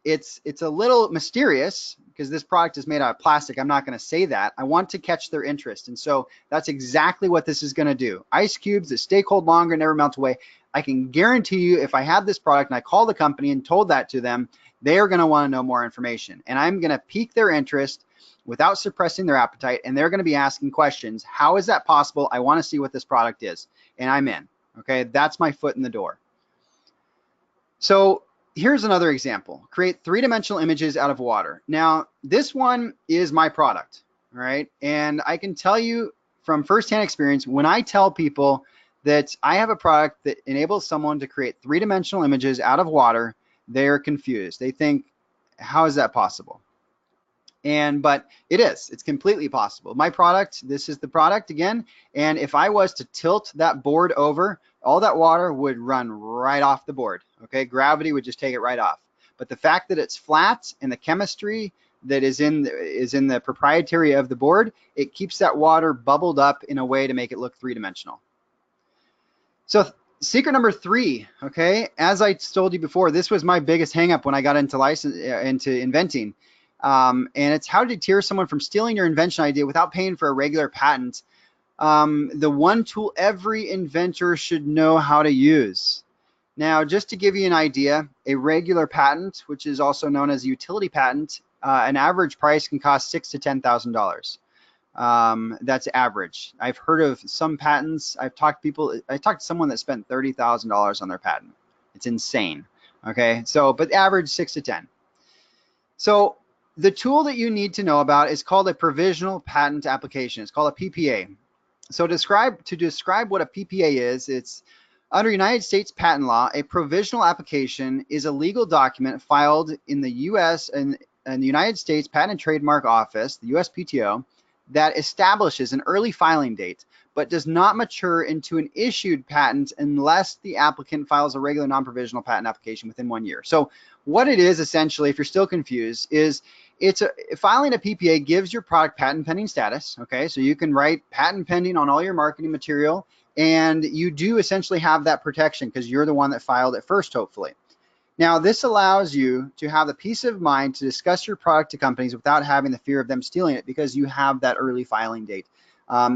It's a little mysterious because this product is made out of plastic. I'm not going to say that. I want to catch their interest. And so that's exactly what this is going to do. Ice cubes that stay cold longer, never melt away. I can guarantee you, if I have this product and I call the company and told that to them, they are going to want to know more information. And I'm going to pique their interest without suppressing their appetite. And they're going to be asking questions. How is that possible? I want to see what this product is. And I'm in. Okay, that's my foot in the door. So here's another example. Create three-dimensional images out of water. Now, this one is my product, all right? And I can tell you from firsthand experience, when I tell people that I have a product that enables someone to create three-dimensional images out of water, they're confused. They think, how is that possible? But it's completely possible. My product, this is the product again, and if I was to tilt that board over, all that water would run right off the board. Okay, gravity would just take it right off. But the fact that it's flat and the chemistry that is in the proprietary of the board, it keeps that water bubbled up in a way to make it look three-dimensional. So secret number 3, okay, as I told you before, this was my biggest hang-up when I got into inventing. And it's how to deter someone from stealing your invention idea without paying for a regular patent. The one tool every inventor should know how to use. Now, just to give you an idea, a regular patent, which is also known as a utility patent, an average price can cost $6,000 to $10,000. That's average. I've heard of some patents. I talked to someone that spent $30,000 on their patent. It's insane. Okay, so but average 6 to 10. So the tool that you need to know about is called a provisional patent application. It's called a PPA. So to describe what a PPA is, it's under United States patent law, a provisional application is a legal document filed in the U.S. and the United States Patent and Trademark Office, the USPTO, that establishes an early filing date, but does not mature into an issued patent unless the applicant files a regular non-provisional patent application within 1 year. So what it is essentially, if you're still confused, is filing a PPA gives your product patent pending status. Okay, so you can write patent pending on all your marketing material, and you do essentially have that protection because you're the one that filed it first, hopefully. Now, this allows you to have the peace of mind to discuss your product to companies without having the fear of them stealing it because you have that early filing date.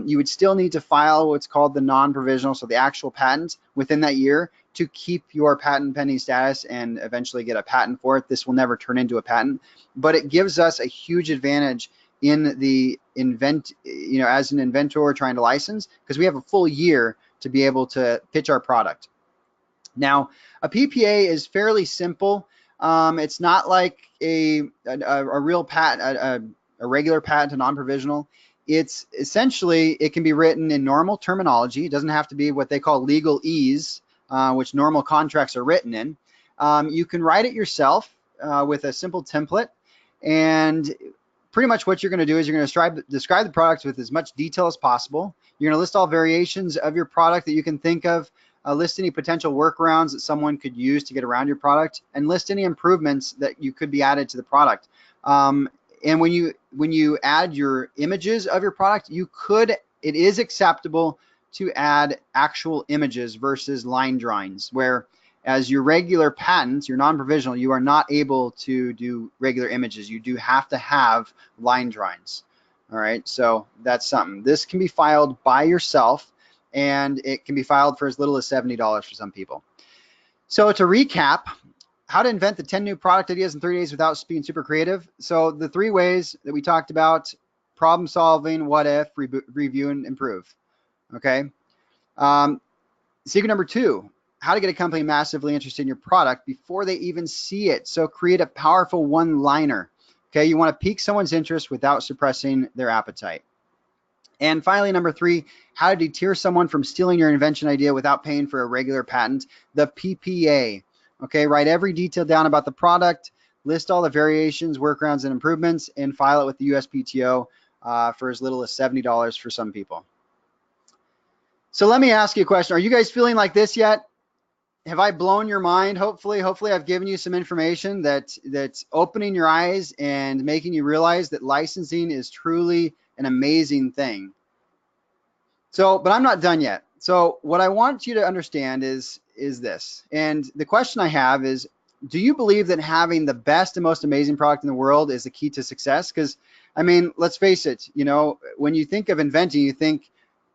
You would still need to file what's called the non-provisional, so the actual patent within that year to keep your patent pending status and eventually get a patent for it. This will never turn into a patent, but it gives us a huge advantage in the as an inventor trying to license, because we have a full year to be able to pitch our product. Now, a PPA is fairly simple. It's not like a real patent, a regular patent, a non-provisional. It's essentially, it can be written in normal terminology. It doesn't have to be what they call legalese, which normal contracts are written in. You can write it yourself. with a simple template. And pretty much what you're going to do is you're going to describe the product with as much detail as possible. You're going to list all variations of your product that you can think of, list any potential workarounds that someone could use to get around your product, and list any improvements that you could be added to the product. And when you add your images of your product, it is acceptable to add actual images versus line drawings, where as your regular patents, your non-provisional, you are not able to do regular images. You do have to have line drawings. All right, so that's something. This can be filed by yourself, and it can be filed for as little as $70 for some people. So to recap, how to invent the 10 new product ideas in 30 days without being super creative. So the 3 ways that we talked about: problem solving, what if, review, and improve. Okay. Secret number 2, how to get a company massively interested in your product before they even see it. So create a powerful one-liner. Okay, you want to pique someone's interest without suppressing their appetite. And finally, number 3, how to deter someone from stealing your invention idea without paying for a regular patent, the PPA. Okay, write every detail down about the product, list all the variations, workarounds, and improvements, and file it with the USPTO for as little as $70 for some people. So let me ask you a question. Are you guys feeling like this yet? Have I blown your mind? Hopefully I've given you some information that's opening your eyes and making you realize that licensing is truly an amazing thing. So, but I'm not done yet. So what I want you to understand is this. And the question I have is, do you believe that having the best and most amazing product in the world is the key to success? Because, I mean, let's face it, you know, when you think of inventing, you think,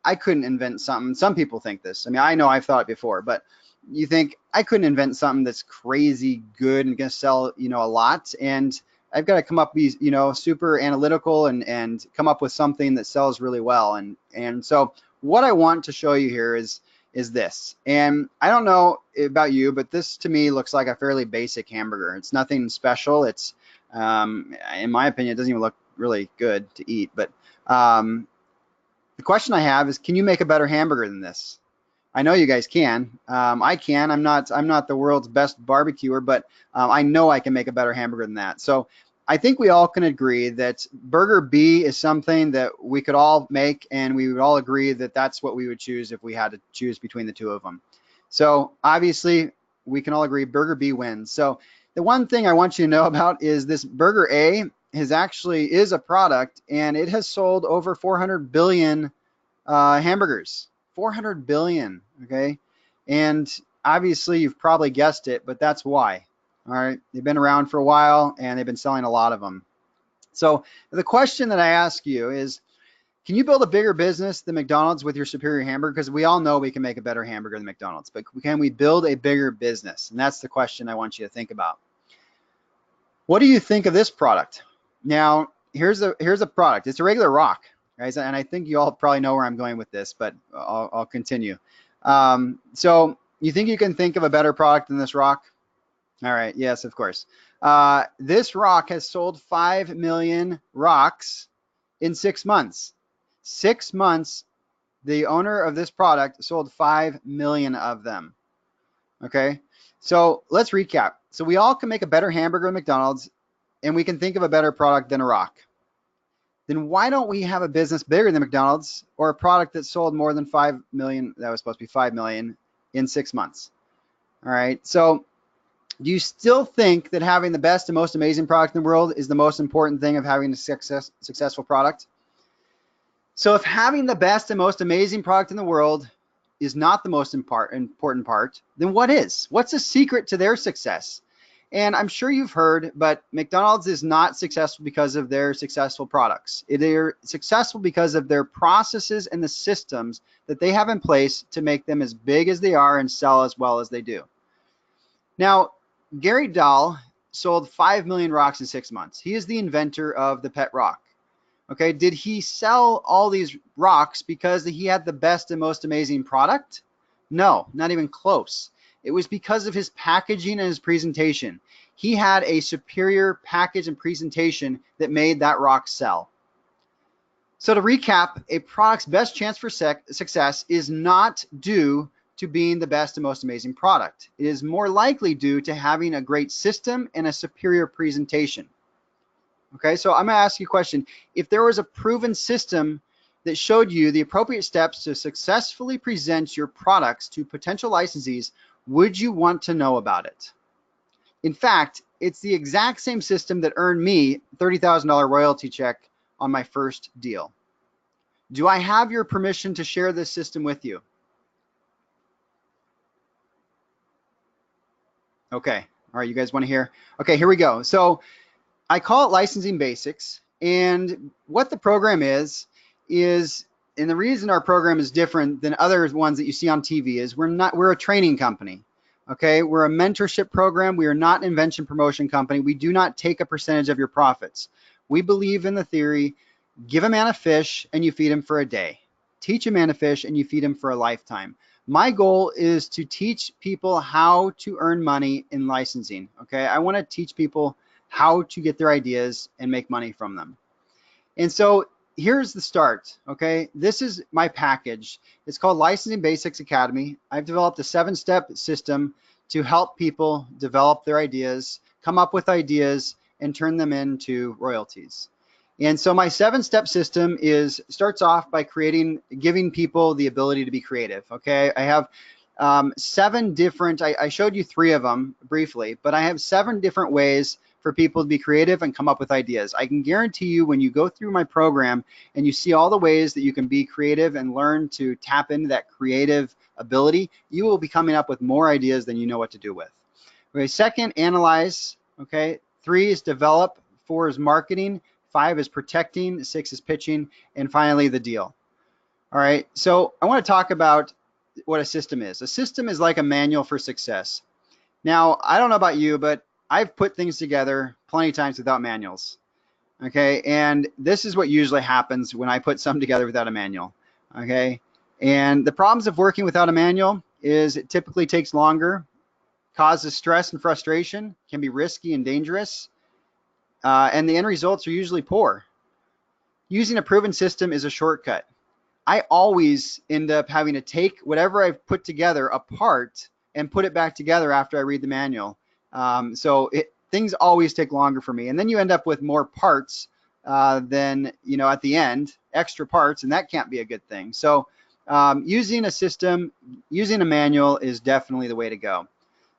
I couldn't invent something. Some people think this. I mean, I know I've thought it before, but you think, I couldn't invent something that's crazy good and going to sell, you know, a lot. And I've got to come up, be, you know, super analytical and come up with something that sells really well. And so what I want to show you here is this. And I don't know about you, but this to me looks like a fairly basic hamburger. It's nothing special. It's, in my opinion, it doesn't even look really good to eat. But the question I have is, can you make a better hamburger than this? I know you guys can. I can. I'm not the world's best barbecuer, but I know I can make a better hamburger than that. So I think we all can agree that Burger B is something that we could all make, and we would all agree that that's what we would choose if we had to choose between the 2 of them. So obviously we can all agree Burger B wins. So the one thing I want you to know about is this Burger A is a product, and it has sold over 400 billion hamburgers. 400 billion, okay? And obviously you've probably guessed it, but that's why. All right, they've been around for a while and they've been selling a lot of them. So the question that I ask you is, can you build a bigger business than McDonald's with your superior hamburger? Because we all know we can make a better hamburger than McDonald's, but can we build a bigger business? And that's the question I want you to think about. What do you think of this product? Now, here's a product. It's a regular rock, guys, and I think you all probably know where I'm going with this, but I'll continue. So you think you can think of a better product than this rock? All right, yes, of course. This rock has sold 5 million rocks in 6 months. 6 months, the owner of this product sold 5 million of them. Okay, so let's recap. So we all can make a better hamburger at McDonald's, and we can think of a better product than a rock. Then why don't we have a business bigger than McDonald's, or a product that sold more than 5 million, that was supposed to be 5 million, in 6 months? All right, so do you still think that having the best and most amazing product in the world is the most important thing of having a successful product? So if having the best and most amazing product in the world is not the most important part, then what is? What's the secret to their success? And I'm sure you've heard, but McDonald's is not successful because of their successful products. They're successful because of their processes and the systems that they have in place to make them as big as they are and sell as well as they do. Now, Gary Dahl sold 5 million rocks in 6 months. He is the inventor of the pet rock. Okay, did he sell all these rocks because he had the best and most amazing product? No, not even close. It was because of his packaging and his presentation. He had a superior package and presentation that made that rock sell. So to recap, a product's best chance for success is not due to being the best and most amazing product. It is more likely due to having a great system and a superior presentation. Okay, so I'm gonna ask you a question. If there was a proven system that showed you the appropriate steps to successfully present your products to potential licensees, would you want to know about it? In fact, it's the exact same system that earned me $30,000 royalty check on my first deal. Do I have your permission to share this system with you? Okay, all right, you guys want to hear? Okay, here we go. So I call it Licensing Basics, and what the program is, and the reason our program is different than other ones that you see on TV is we're a training company. Okay, we're a mentorship program. We are not an invention promotion company. We do not take a percentage of your profits. We believe in the theory, give a man a fish and you feed him for a day. Teach a man to fish and you feed him for a lifetime. My goal is to teach people how to earn money in licensing. Okay, I want to teach people how to get their ideas and make money from them. And so here's the start, okay? This is my package. It's called Licensing Basics Academy. I've developed a 7-step system to help people develop their ideas, come up with ideas, and turn them into royalties. And so my 7-step system starts off by giving people the ability to be creative, okay? I have 7 different, I showed you 3 of them briefly, but I have 7 different ways for people to be creative and come up with ideas. I can guarantee you when you go through my program and you see all the ways that you can be creative and learn to tap into that creative ability, you will be coming up with more ideas than you know what to do with. Okay, second, analyze. Okay, 3 is develop, 4 is marketing, 5 is protecting, 6 is pitching, and finally the deal. All right, so I want to talk about what a system is. A system is like a manual for success. Now, I don't know about you, but I've put things together plenty of times without manuals, okay? And this is what usually happens when I put something together without a manual, okay? And the problems of working without a manual is it typically takes longer, causes stress and frustration, can be risky and dangerous, and the end results are usually poor. Using a proven system is a shortcut. I always end up having to take whatever I've put together apart and put it back together after I read the manual. So things always take longer for me, and then you end up with more parts than at the end, extra parts, and that can't be a good thing. So using a system, using a manual is definitely the way to go.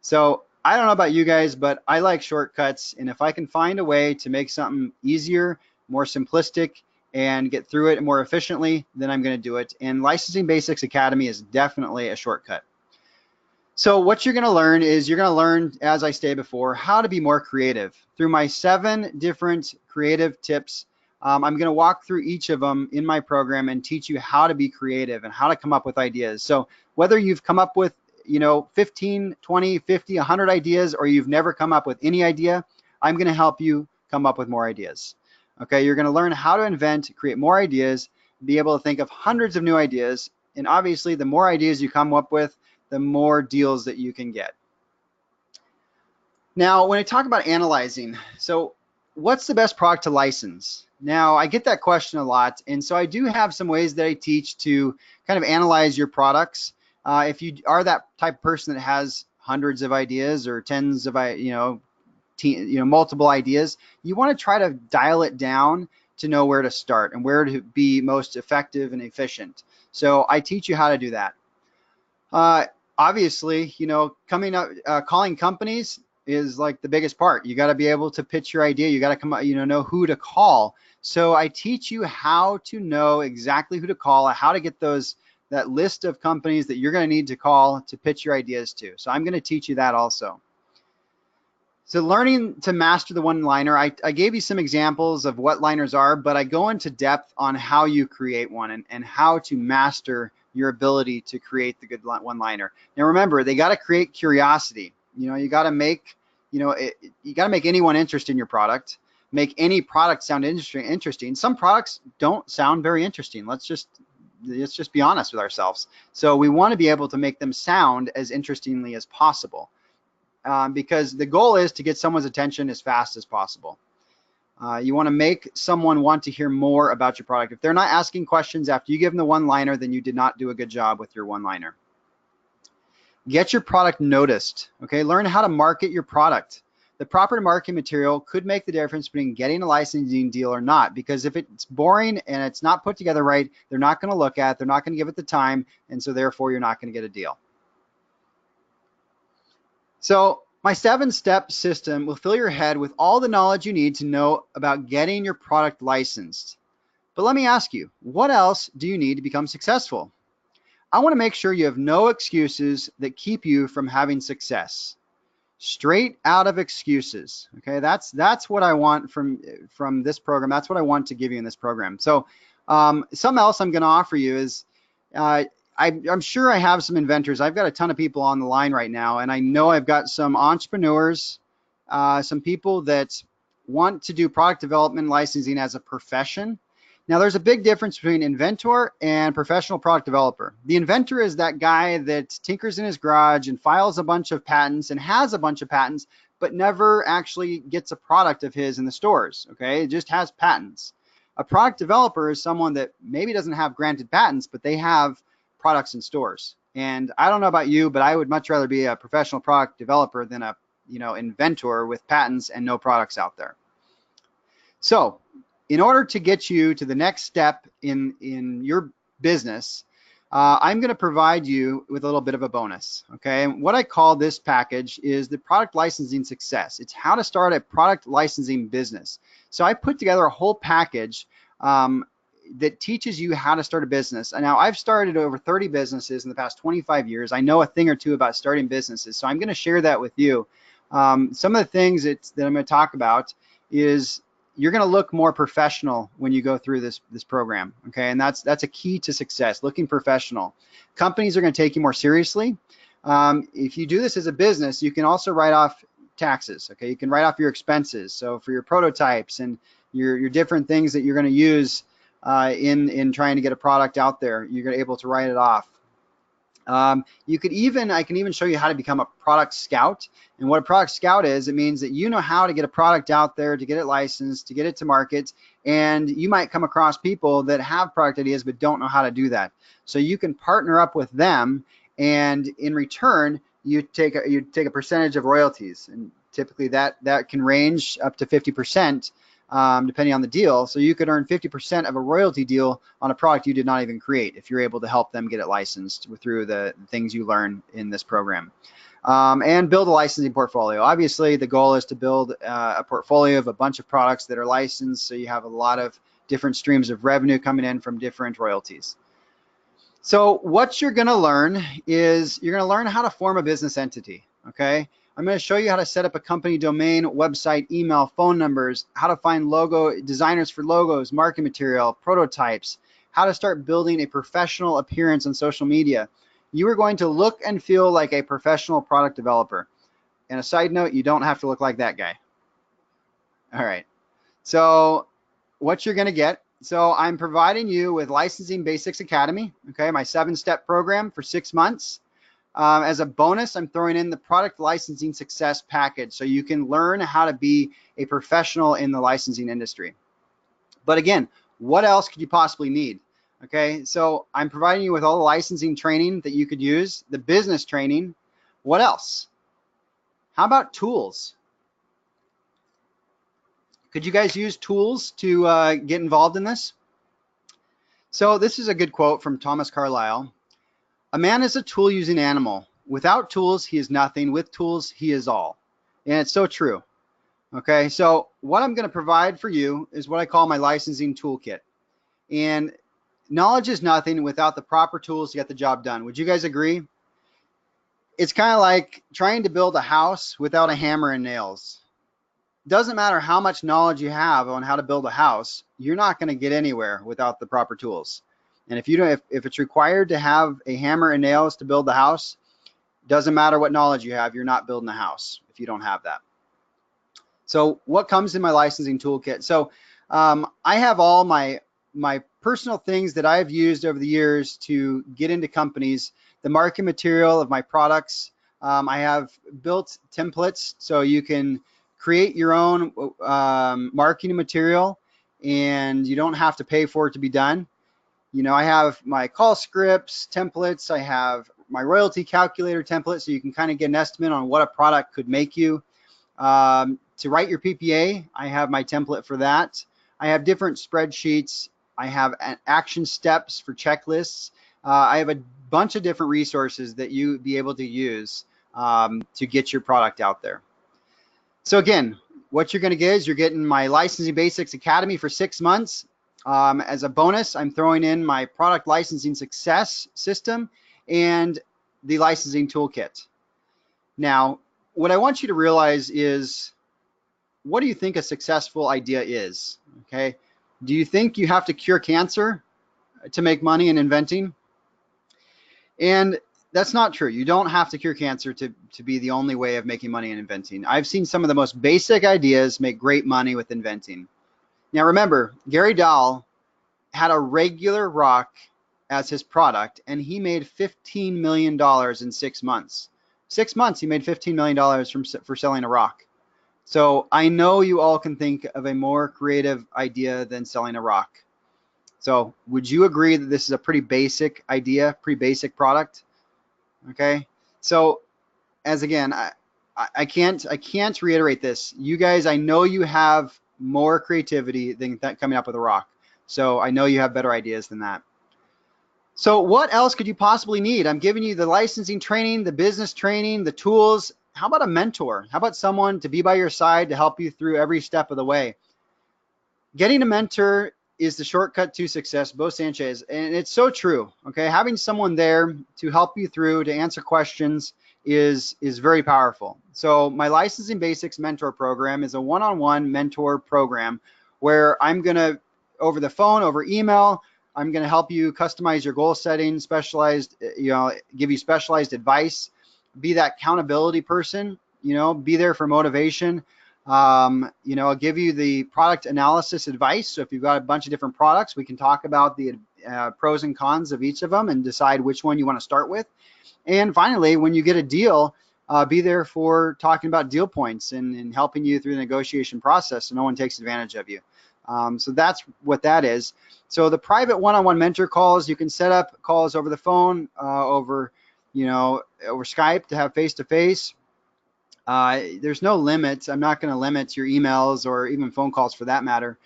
So I don't know about you guys, but I like shortcuts, and if I can find a way to make something easier, more simplistic, and get through it more efficiently, then I'm going to do it. And Licensing Basics Academy is definitely a shortcut. So what you're going to learn is you're going to learn, as I stated before, how to be more creative. Through my 7 different creative tips, I'm going to walk through each of them in my program and teach you how to be creative and how to come up with ideas. So whether you've come up with 15, 20, 50, 100 ideas, or you've never come up with any idea, I'm going to help you come up with more ideas. Okay, you're going to learn how to invent, create more ideas, be able to think of hundreds of new ideas, and obviously the more ideas you come up with, the more deals that you can get. Now, when I talk about analyzing, so what's the best product to license? Now, I get that question a lot, and so I do have some ways that I teach to kind of analyze your products. If you are that type of person that has hundreds of ideas or tens of multiple ideas, you want to try to dial it down to know where to start and where to be most effective and efficient. So I teach you how to do that. Obviously, calling companies is like the biggest part. You got to be able to pitch your idea. You got to come up, know who to call. So I teach you how to know exactly who to call, how to get that list of companies that you're going to need to call to pitch your ideas to. So I'm going to teach you that also. So learning to master the one-liner, I gave you some examples of what liners are, but I go into depth on how you create one and how to master your ability to create the good one-liner. Now remember, they got to create curiosity. You got to make, you got to make anyone interested in your product, make any product sound interesting. Some products don't sound very interesting. Let's just be honest with ourselves. So we want to be able to make them sound as interestingly as possible. Because the goal is to get someone's attention as fast as possible. You want to make someone want to hear more about your product. If they're not asking questions after you give them the one-liner, then you did not do a good job with your one-liner. Get your product noticed, okay? Learn how to market your product. The proper marketing material could make the difference between getting a licensing deal or not, because if it's boring and it's not put together right, they're not going to look at it, they're not going to give it the time, and so therefore you're not going to get a deal. So my 7-step system will fill your head with all the knowledge you need to know about getting your product licensed. But let me ask you, what else do you need to become successful? I want to make sure you have no excuses that keep you from having success. Straight out of excuses. Okay, that's what I want from this program. That's what I want to give you in this program. So something else I'm going to offer you is I'm sure I have some inventors. I've got a ton of people on the line right now, and I know I've got some entrepreneurs, some people that want to do product development and licensing as a profession. Now, there's a big difference between inventor and professional product developer. The inventor is that guy that tinkers in his garage and files a bunch of patents and has a bunch of patents, but never actually gets a product of his in the stores, okay? It just has patents. A product developer is someone that maybe doesn't have granted patents, but they have products in stores. And I don't know about you, but I would much rather be a professional product developer than a inventor with patents and no products out there. So in order to get you to the next step in your business, I'm going to provide you with a little bit of a bonus, okay? And what I call this package is the product licensing success. It's how to start a product licensing business. So I put together a whole package that teaches you how to start a business. And now I've started over 30 businesses in the past 25 years. I know a thing or two about starting businesses, so I'm going to share that with you. Some of the things that I'm going to talk about is you're going to look more professional when you go through this program, okay? And that's a key to success, looking professional. Companies are going to take you more seriously. If you do this as a business, you can also write off taxes, okay? You can write off your expenses. So for your prototypes and your different things that you're going to use in trying to get a product out there, you're able to write it off. I can even show you how to become a product scout. And what a product scout is, it means that you know how to get a product out there, to get it licensed, to get it to market, and you might come across people that have product ideas but don't know how to do that. So you can partner up with them, and in return, you take a percentage of royalties, and typically that can range up to 50%. Depending on the deal. So you could earn 50% of a royalty deal on a product you did not even create if you're able to help them get it licensed through the things you learn in this program. And build a licensing portfolio. Obviously, the goal is to build a portfolio of a bunch of products that are licensed, so you have a lot of different streams of revenue coming in from different royalties. So what you're going to learn is you're going to learn how to form a business entity, okay? I'm going to show you how to set up a company domain, website, email, phone numbers, how to find logo designers for logos, marketing material, prototypes, how to start building a professional appearance on social media. You are going to look and feel like a professional product developer. And a side note, you don't have to look like that guy. All right. So what you're going to get. So I'm providing you with Licensing Basics Academy, okay, my 7-step program for 6 months. As a bonus, I'm throwing in the product licensing success package so you can learn how to be a professional in the licensing industry. But again, what else could you possibly need? Okay, so I'm providing you with all the licensing training that you could use, the business training. What else? How about tools? Could you guys use tools to get involved in this? So this is a good quote from Thomas Carlyle. A man is a tool-using animal. Without tools, he is nothing. With tools, he is all. And it's so true. Okay, so what I'm going to provide for you is what I call my licensing toolkit. And knowledge is nothing without the proper tools to get the job done. Would you guys agree? It's kind of like trying to build a house without a hammer and nails. Doesn't matter how much knowledge you have on how to build a house, you're not going to get anywhere without the proper tools. And if it's required to have a hammer and nails to build the house, doesn't matter what knowledge you have, you're not building a house if you don't have that. So what comes in my licensing toolkit? So I have all my personal things that I've used over the years to get into companies, the marketing material of my products. I have built templates so you can create your own marketing material and you don't have to pay for it to be done. You know, I have my call scripts, templates, I have my royalty calculator template so you can kind of get an estimate on what a product could make you. To write your PPA, I have my template for that. I have different spreadsheets. I have action steps for checklists. I have a bunch of different resources that you'd be able to use to get your product out there. So again, what you're going to get is you're getting my Licensing Basics Academy for 6 months. As a bonus, I'm throwing in my product licensing success system and the licensing toolkit. Now, what I want you to realize is, what do you think a successful idea is? Okay. Do you think you have to cure cancer to make money in inventing? And that's not true. You don't have to cure cancer to be the only way of making money in inventing. I've seen some of the most basic ideas make great money with inventing. Now remember, Gary Dahl had a regular rock as his product, and he made $15 million in 6 months. 6 months, he made $15 million for selling a rock. So I know you all can think of a more creative idea than selling a rock. So would you agree that this is a pretty basic idea, pretty basic product? Okay. So as again, I can't reiterate this. You guys, I know you have more creativity than that coming up with a rock. So I know you have better ideas than that. So what else could you possibly need? I'm giving you the licensing training, the business training, the tools. How about a mentor? How about someone to be by your side to help you through every step of the way? Getting a mentor is the shortcut to success, Bo Sanchez, and it's so true. Okay, having someone there to help you through, to answer questions is very powerful. So my Licensing Basics Mentor Program is a one-on-one mentor program where I'm gonna, over the phone, over email, I'm gonna help you customize your goal setting, specialized, give you specialized advice, be that accountability person, be there for motivation. I'll give you the product analysis advice. So if you've got a bunch of different products, we can talk about the pros and cons of each of them and decide which one you want to start with. And finally, when you get a deal, be there for talking about deal points and helping you through the negotiation process so no one takes advantage of you. So that's what that is. So the private one-on-one mentor calls, you can set up calls over the phone, over Skype to have face-to-face. There's no limits. I'm not going to limit your emails or even phone calls for that matter.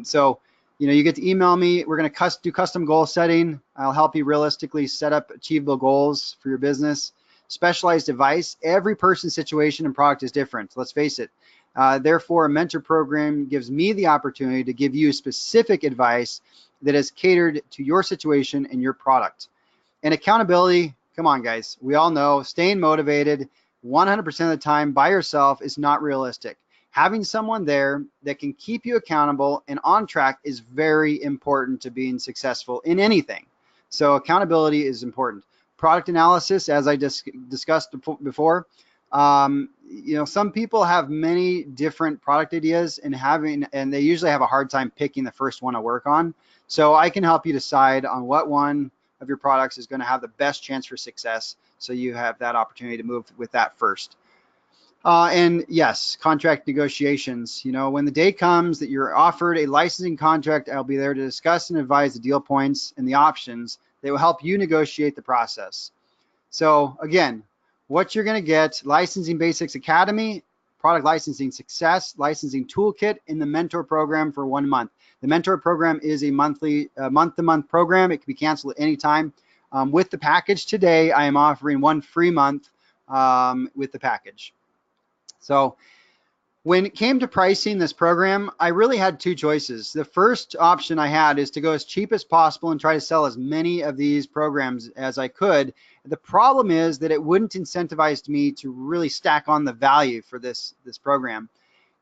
So you get to email me. We're going to do custom goal setting. I'll help you realistically set up achievable goals for your business. Specialized advice. Every person's situation and product is different. Let's face it. Therefore, a mentor program gives me the opportunity to give you specific advice that is catered to your situation and your product. And accountability, come on guys, we all know staying motivated 100% of the time by yourself is not realistic. Having someone there that can keep you accountable and on track is very important to being successful in anything. So accountability is important. Product analysis, as I discussed before, some people have many different product ideas and they usually have a hard time picking the first one to work on. So I can help you decide on what one of your products is going to have the best chance for success, so you have that opportunity to move with that first. And yes, contract negotiations. When the day comes that you're offered a licensing contract, I'll be there to discuss and advise the deal points and the options that will help you negotiate the process. So again, what you're going to get: Licensing Basics Academy, Product Licensing Success, Licensing Toolkit, and the Mentor Program for 1 month. The Mentor Program is a month-to-month program. It can be canceled at any time. With the package today, I am offering 1 free month with the package. So when it came to pricing this program, I really had 2 choices. The first option I had is to go as cheap as possible and try to sell as many of these programs as I could. The problem is that it wouldn't incentivize me to really stack on the value for this program.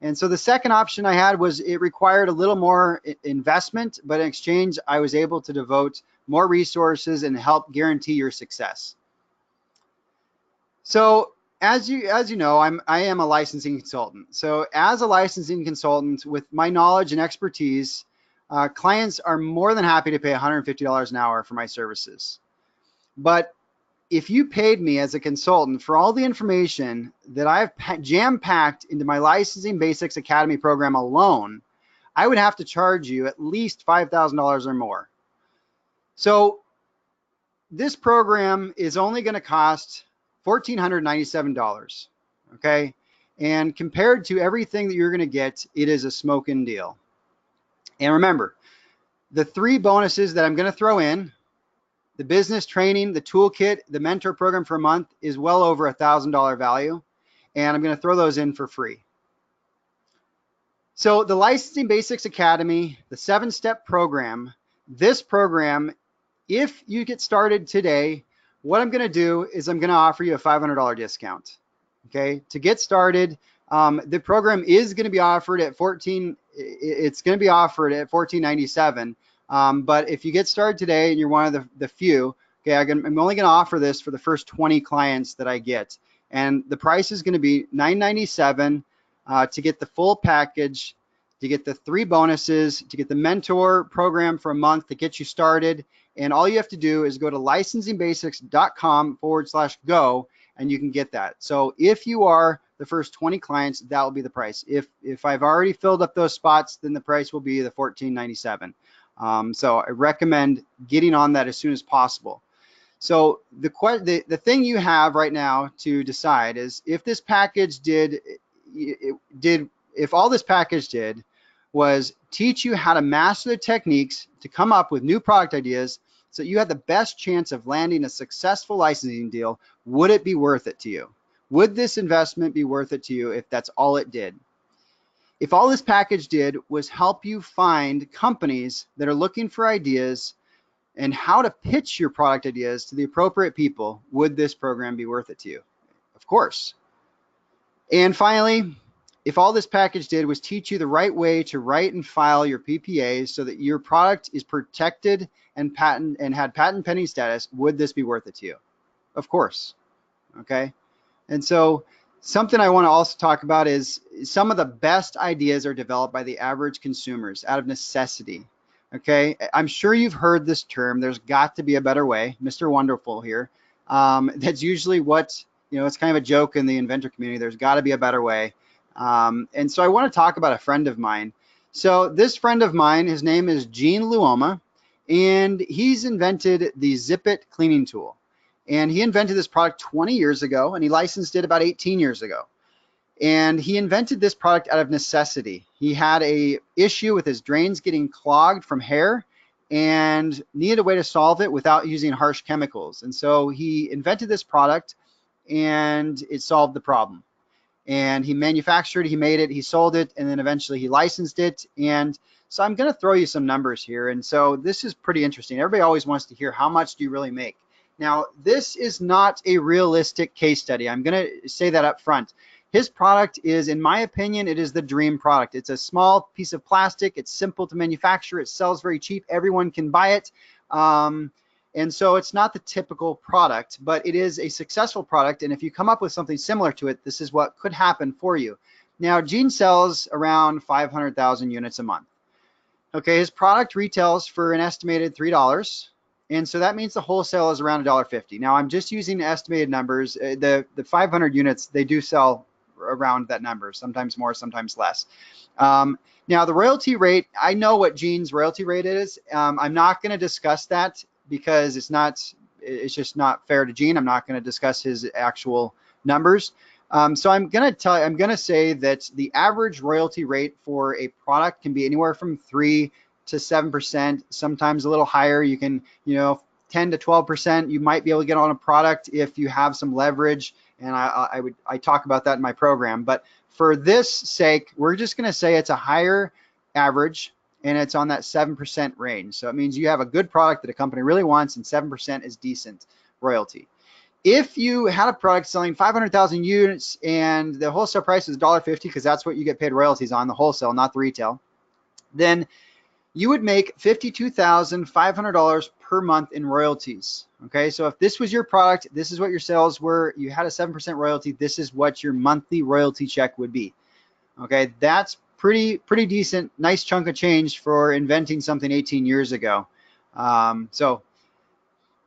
And so the second option I had was it required a little more investment, but in exchange, I was able to devote more resources and help guarantee your success. So as you know, I am a licensing consultant. So as a licensing consultant with my knowledge and expertise, clients are more than happy to pay $150 an hour for my services. But if you paid me as a consultant for all the information that I've jam-packed into my Licensing Basics Academy program alone, I would have to charge you at least $5,000 or more. So this program is only going to cost $1,497, okay? And compared to everything that you're going to get, it is a smoking deal. And remember, the 3 bonuses that I'm going to throw in, the business training, the toolkit, the mentor program for a month is well over $1,000 value, and I'm going to throw those in for free. So the Licensing Basics Academy, the 7-step program, this program, if you get started today, what I'm going to do is I'm going to offer you a $500 discount. Okay, to get started, the program is going to be offered at $1497. But if you get started today and you're one of the few, okay, I'm only going to offer this for the first 20 clients that I get, and the price is going to be $997 to get the full package, to get the 3 bonuses, to get the mentor program for a month to get you started. And all you have to do is go to licensingbasics.com/go, and you can get that. So if you are the first 20 clients, that will be the price. If I've already filled up those spots, then the price will be the $1497. So I recommend getting on that as soon as possible. So the thing you have right now to decide is if this package if all this package did was teach you how to master the techniques to come up with new product ideas so you had the best chance of landing a successful licensing deal, would it be worth it to you? Would this investment be worth it to you if that's all it did? If all this package did was help you find companies that are looking for ideas and how to pitch your product ideas to the appropriate people, would this program be worth it to you? Of course. And finally, if all this package did was teach you the right way to write and file your PPAs so that your product is protected and had patent pending status, would this be worth it to you? Of course. Okay. And so something I want to also talk about is some of the best ideas are developed by the average consumers out of necessity. Okay. I'm sure you've heard this term, there's got to be a better way, Mr. Wonderful here. That's usually what, it's kind of a joke in the inventor community. There's got to be a better way. And so I want to talk about a friend of mine. So this friend of mine, his name is Gene Luoma, and he's invented the Zip-It cleaning tool. And he invented this product 20 years ago, and he licensed it about 18 years ago. And he invented this product out of necessity. He had a issue with his drains getting clogged from hair and needed a way to solve it without using harsh chemicals. And so he invented this product, and it solved the problem. And he manufactured, he made it, he sold it, and then eventually he licensed it. And so I'm going to throw you some numbers here. And so this is pretty interesting. Everybody always wants to hear, how much do you really make? Now, this is not a realistic case study. I'm going to say that up front. His product is, in my opinion, it is the dream product. It's a small piece of plastic. It's simple to manufacture. It sells very cheap. Everyone can buy it. And so it's not the typical product, but it is a successful product. And if you come up with something similar to it, this is what could happen for you. Now, Gene sells around 500,000 units a month. Okay, his product retails for an estimated $3. And so that means the wholesale is around $1.50. Now, I'm just using estimated numbers. The 500 units, they do sell around that number, sometimes more, sometimes less. Now, the royalty rate, I know what Gene's royalty rate is. I'm not going to discuss that because it's just not fair to Gene. I'm not going to discuss his actual numbers. So I'm going to say that the average royalty rate for a product can be anywhere from 3 to 7%, sometimes a little higher. You can, 10 to 12%. You might be able to get on a product if you have some leverage, and I talk about that in my program. But for this sake, we're just going to say it's a higher average, and it's on that 7% range. So it means you have a good product that a company really wants, and 7% is decent royalty. If you had a product selling 500,000 units and the wholesale price is $1.50, because that's what you get paid royalties on, the wholesale, not the retail, then you would make $52,500 per month in royalties. Okay, so if this was your product, this is what your sales were, you had a 7% royalty, this is what your monthly royalty check would be. Okay, that's pretty decent, nice chunk of change for inventing something 18 years ago. So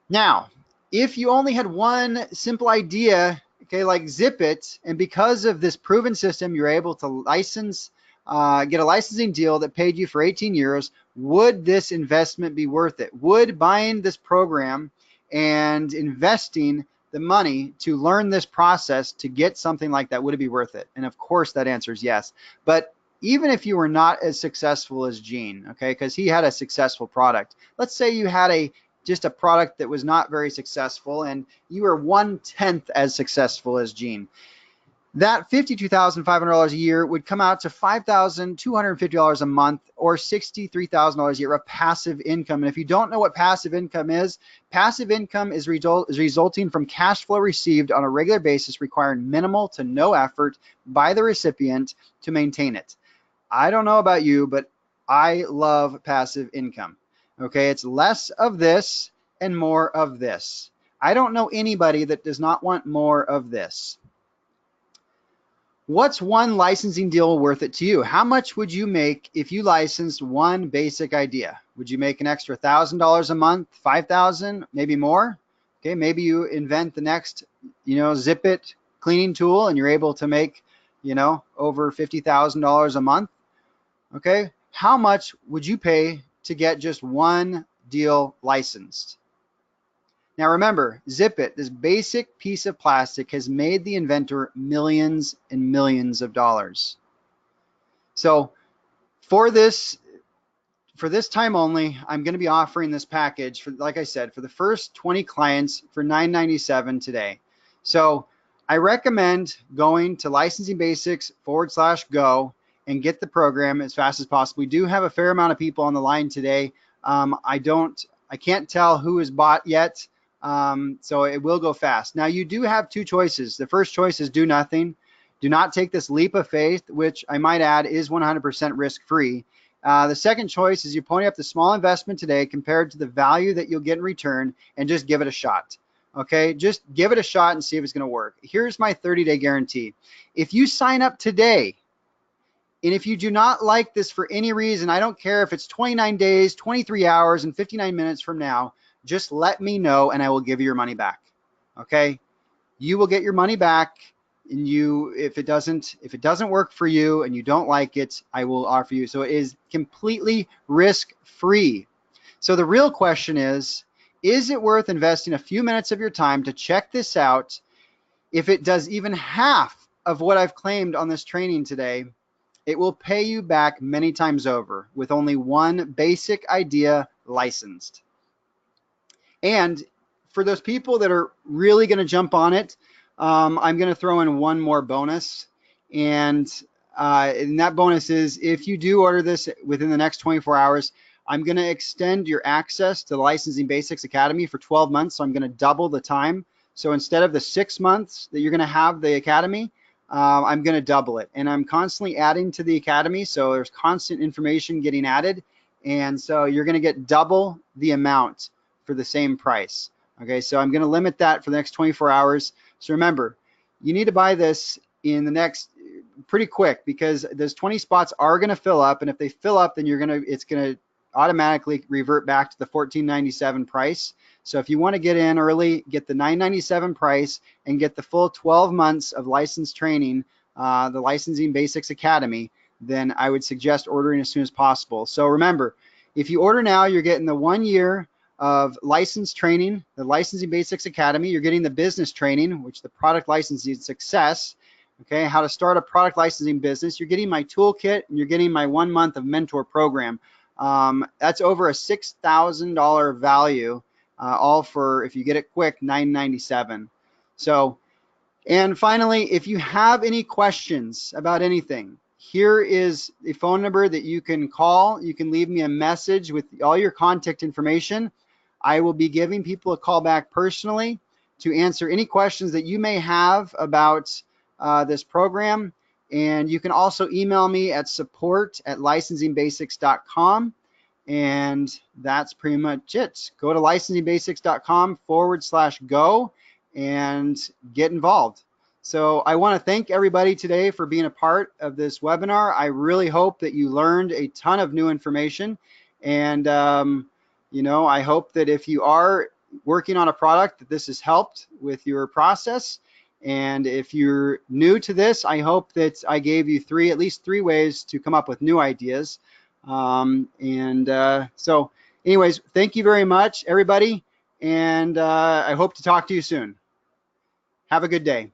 now, if you only had one simple idea, okay, like Zip-It, and because of this proven system, you're able to license, get a licensing deal that paid you for 18 years, would this investment be worth it? Would buying this program and investing the money to learn this process to get something like that, would it be worth it? And of course that answer is yes. But even if you were not as successful as Gene, okay, because he had a successful product. Let's say you had just a product that was not very successful and you were 1/10 as successful as Gene. That $52,500 a year would come out to $5,250 a month, or $63,000 a year of passive income. And if you don't know what passive income is resulting from cash flow received on a regular basis, requiring minimal to no effort by the recipient to maintain it. I don't know about you, but I love passive income. Okay, it's less of this and more of this. I don't know anybody that does not want more of this. What's one licensing deal worth it to you? How much would you make if you licensed one basic idea? Would you make an extra $1,000 a month, $5,000, maybe more? Okay, maybe you invent the next, Zip It cleaning tool and you're able to make, over $50,000 a month. Okay, how much would you pay to get just one deal licensed? Now remember, Zip It, this basic piece of plastic, has made the inventor millions and millions of dollars. So for this time only, I'm going to be offering this package for, like I said, for the first 20 clients for $997 today. So I recommend going to LicensingBasics.com/go and get the program as fast as possible. We do have a fair amount of people on the line today. I can't tell who is bought yet. So it will go fast. Now you do have two choices. The first choice is do nothing. Do not take this leap of faith, which I might add is 100% risk-free. The second choice is you pony up the small investment today compared to the value that you'll get in return and just give it a shot. Okay, just give it a shot and see if it's going to work. Here's my 30-day guarantee. If you sign up today, and if you do not like this for any reason, I don't care if it's 29 days, 23 hours, and 59 minutes from now, just let me know and I will give you your money back. Okay, you will get your money back, and if it doesn't work for you and you don't like it, I will offer you. So it is completely risk-free. So the real question is it worth investing a few minutes of your time to check this out? If it does even half of what I've claimed on this training today, it will pay you back many times over with only one basic idea licensed. And for those people that are really going to jump on it, I'm going to throw in one more bonus. And that bonus is, if you do order this within the next 24 hours, I'm going to extend your access to the Licensing Basics Academy for 12 months. So I'm going to double the time. So instead of the 6 months that you're going to have the Academy, I'm going to double it. And I'm constantly adding to the Academy. So there's constant information getting added. And so you're going to get double the amount for the same price. Okay, so I'm going to limit that for the next 24 hours. So remember, you need to buy this in the next pretty quick, because those 20 spots are going to fill up, and if they fill up, then it's going to automatically revert back to the $14.97 price. So if you want to get in early, get the $9.97 price and get the full 12 months of licensed training, the Licensing Basics Academy, then I would suggest ordering as soon as possible. So remember, if you order now, you're getting the 1 year of licensed training, the Licensing Basics Academy. You're getting the business training, which the product licensing success, okay, how to start a product licensing business. You're getting my toolkit, and you're getting my 1 month of mentor program. That's over a $6,000 value, all for, if you get it quick, $997. So, and finally, if you have any questions about anything, here is the phone number that you can call. You can leave me a message with all your contact information. I will be giving people a call back personally to answer any questions that you may have about this program. And you can also email me at support@licensingbasics.com. And that's pretty much it. Go to licensingbasics.com/go and get involved. So I want to thank everybody today for being a part of this webinar. I really hope that you learned a ton of new information. And, I hope that if you are working on a product, that this has helped with your process. And if you're new to this, I hope that I gave you at least three ways to come up with new ideas. So anyways, thank you very much, everybody. and I hope to talk to you soon. Have a good day.